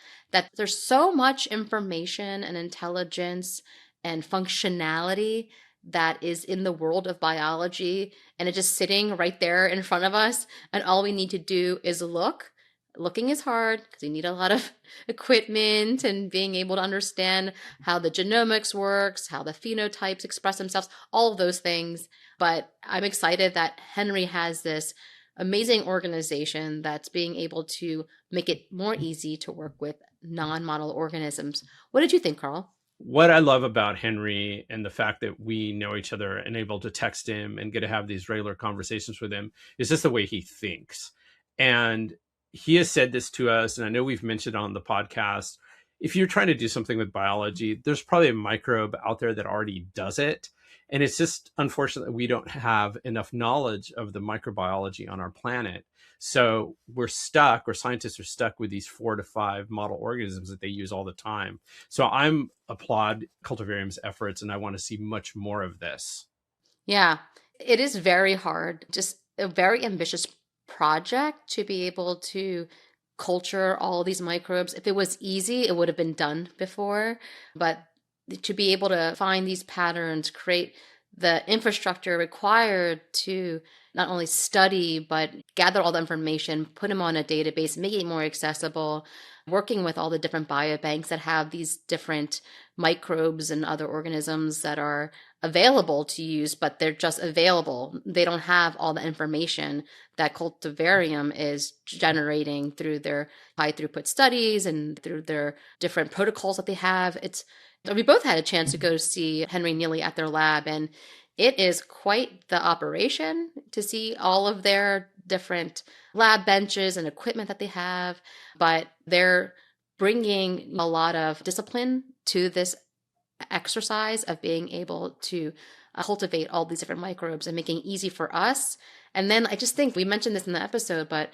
Speaker 2: there's so much information and intelligence and functionality that is in the world of biology, and it's just sitting right there in front of us. And all we need to do is look. Looking is hard because you need a lot of equipment and being able to understand how the genomics works, how the phenotypes express themselves, all of those things. But I'm excited that Henry has this amazing organization that's being able to make it more easy to work with non-model organisms. What did you think, Karl?
Speaker 3: What I love about Henry and the fact that we know each other and able to text him and get to have these regular conversations with him is just the way he thinks. And he has said this to us, and I know we've mentioned on the podcast, if you're trying to do something with biology, there's probably a microbe out there that already does it. And it's just unfortunate that we don't have enough knowledge of the microbiology on our planet. So we're stuck, or scientists are stuck with these 4 to 5 model organisms that they use all the time. So I'm applaud Cultivarium's efforts, and I want to see much more of this.
Speaker 2: Yeah, it is very hard, just a very ambitious project to be able to culture all these microbes. If it was easy, it would have been done before. But to be able to find these patterns, create the infrastructure required to not only study, but gather all the information, put them on a database, make it more accessible, working with all the different biobanks that have these different microbes and other organisms that are available to use, but they're just available. They don't have all the information that Cultivarium is generating through their high throughput studies and through their different protocols that they have. We both had a chance to go see Henry Neely at their lab, and it is quite the operation to see all of their different lab benches and equipment that they have. But they're bringing a lot of discipline to this exercise of being able to cultivate all these different microbes and making it easy for us. And then I just think we mentioned this in the episode, but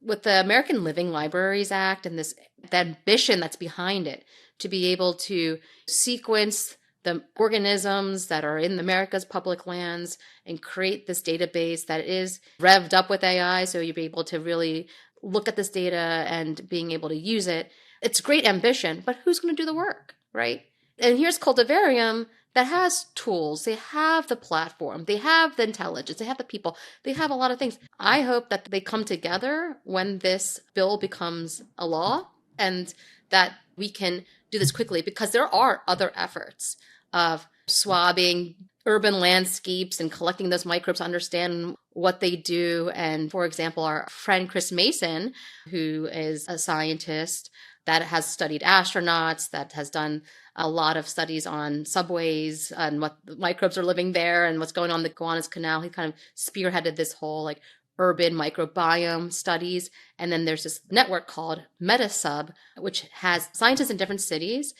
Speaker 2: with the American Living Libraries Act and the ambition that's behind it, to be able to sequence the organisms that are in America's public lands and create this database that is revved up with AI, so you'll be able to really look at this data and being able to use it. It's great ambition, but who's going to do the work, right? And here's Cultivarium that has tools. They have the platform. They have the intelligence. They have the people. They have a lot of things. I hope that they come together when this bill becomes a law and that we can do this quickly, because there are other efforts of swabbing urban landscapes and collecting those microbes to understand what they do. And for example, our friend Chris Mason, who is a scientist that has studied astronauts, that has done a lot of studies on subways and what microbes are living there and what's going on in the Gowanus Canal. He kind of spearheaded this whole urban microbiome studies. And then there's this network called MetaSub, which has scientists in different cities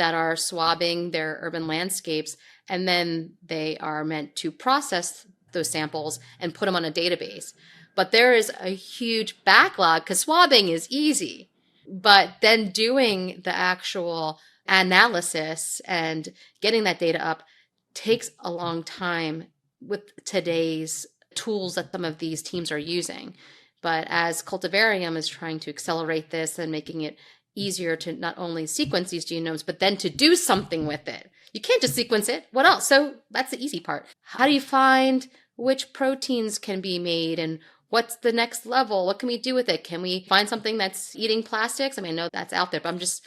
Speaker 2: that are swabbing their urban landscapes, and then they are meant to process those samples and put them on a database. But there is a huge backlog because swabbing is easy, but then doing the actual analysis and getting that data up takes a long time with today's tools that some of these teams are using. But as Cultivarium is trying to accelerate this and making it easier to not only sequence these genomes, but then to do something with it. You can't just sequence it. What else? So that's the easy part. How do you find which proteins can be made and what's the next level? What can we do with it? Can we find something that's eating plastics? I mean, I know that's out there, but I'm just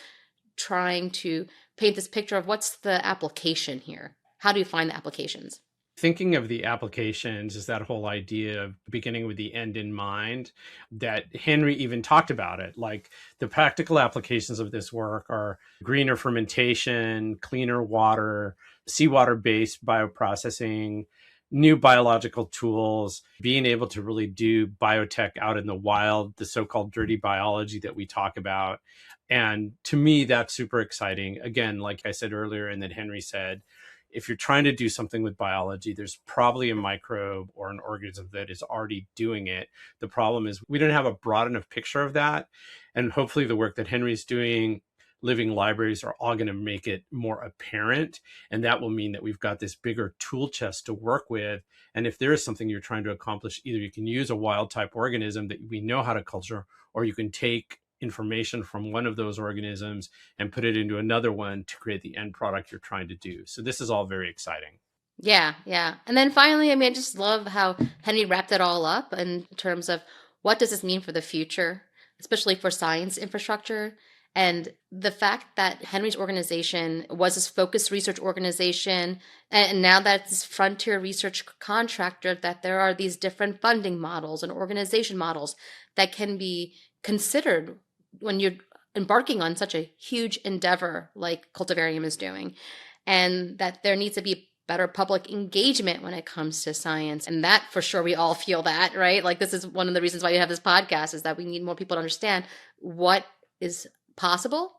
Speaker 2: trying to paint this picture of what's the application here. How do you find the applications?
Speaker 3: Thinking of the applications is that whole idea of beginning with the end in mind that Henry even talked about it. Like the practical applications of this work are greener fermentation, cleaner water, seawater-based bioprocessing, new biological tools, being able to really do biotech out in the wild, the so-called dirty biology that we talk about. And to me, that's super exciting. Again, like I said earlier, and that Henry said, if you're trying to do something with biology, there's probably a microbe or an organism that is already doing it. The problem is we don't have a broad enough picture of that. And hopefully the work that Henry's doing, living libraries, are all going to make it more apparent. And that will mean that we've got this bigger tool chest to work with. And if there is something you're trying to accomplish, either you can use a wild type organism that we know how to culture, or you can take information from one of those organisms and put it into another one to create the end product you're trying to do. So this is all very exciting.
Speaker 2: Yeah, yeah. And then finally, I mean, I just love how Henry wrapped it all up in terms of what does this mean for the future, especially for science infrastructure. And the fact that Henry's organization was this focused research organization, and now that it's this frontier research contractor, that there are these different funding models and organization models that can be considered when you're embarking on such a huge endeavor like Cultivarium is doing, and that there needs to be better public engagement when it comes to science. And that for sure, we all feel that, right? Like this is one of the reasons why you have this podcast, is that we need more people to understand what is possible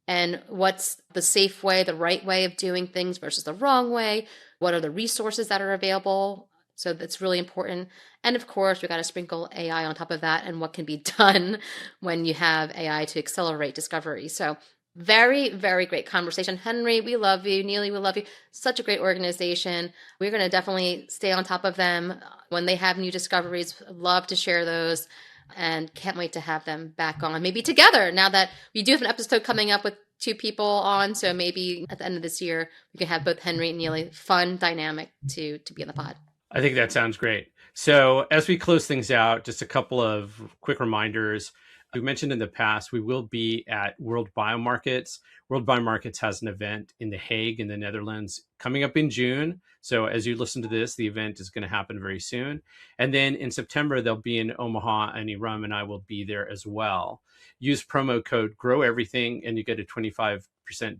Speaker 2: and what's the safe way, the right way of doing things versus the wrong way. What are the resources that are available? So that's really important. And of course, we got to sprinkle AI on top of that and what can be done when you have AI to accelerate discovery. So very, very great conversation. Henry, we love you. Neely, we love you. Such a great organization. We're going to definitely stay on top of them when they have new discoveries. Love to share those and can't wait to have them back on, maybe together, now that we do have an episode coming up with two people on. So maybe at the end of this year, we can have both Henry and Neely. Fun dynamic to be in the pod.
Speaker 3: I think that sounds great. So as we close things out, just a couple of quick reminders. We mentioned in the past, we will be at World Biomarkets. World Biomarkets has an event in The Hague in the Netherlands coming up in June. So as you listen to this, the event is going to happen very soon. And then in September, they'll be in Omaha, and Erum and I will be there as well. Use promo code GROWEVERYTHING and you get a 25%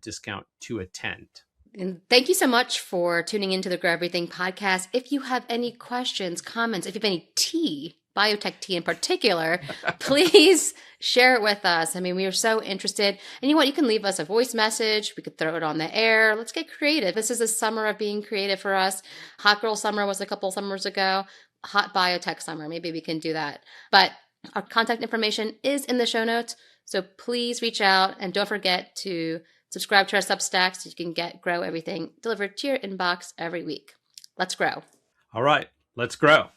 Speaker 3: discount to attend.
Speaker 2: And thank you so much for tuning into the Grow Everything podcast. If you have any questions, comments, if you have any tea, biotech tea in particular, please share it with us. I mean, we are so interested. And you know what? You can leave us a voice message. We could throw it on the air. Let's get creative. This is a summer of being creative for us. Hot Girl Summer was a couple summers ago. Hot Biotech Summer. Maybe we can do that. But our contact information is in the show notes. So please reach out and don't forget to subscribe to our Substack so you can get Grow Everything delivered to your inbox every week. Let's grow.
Speaker 3: All right, let's grow.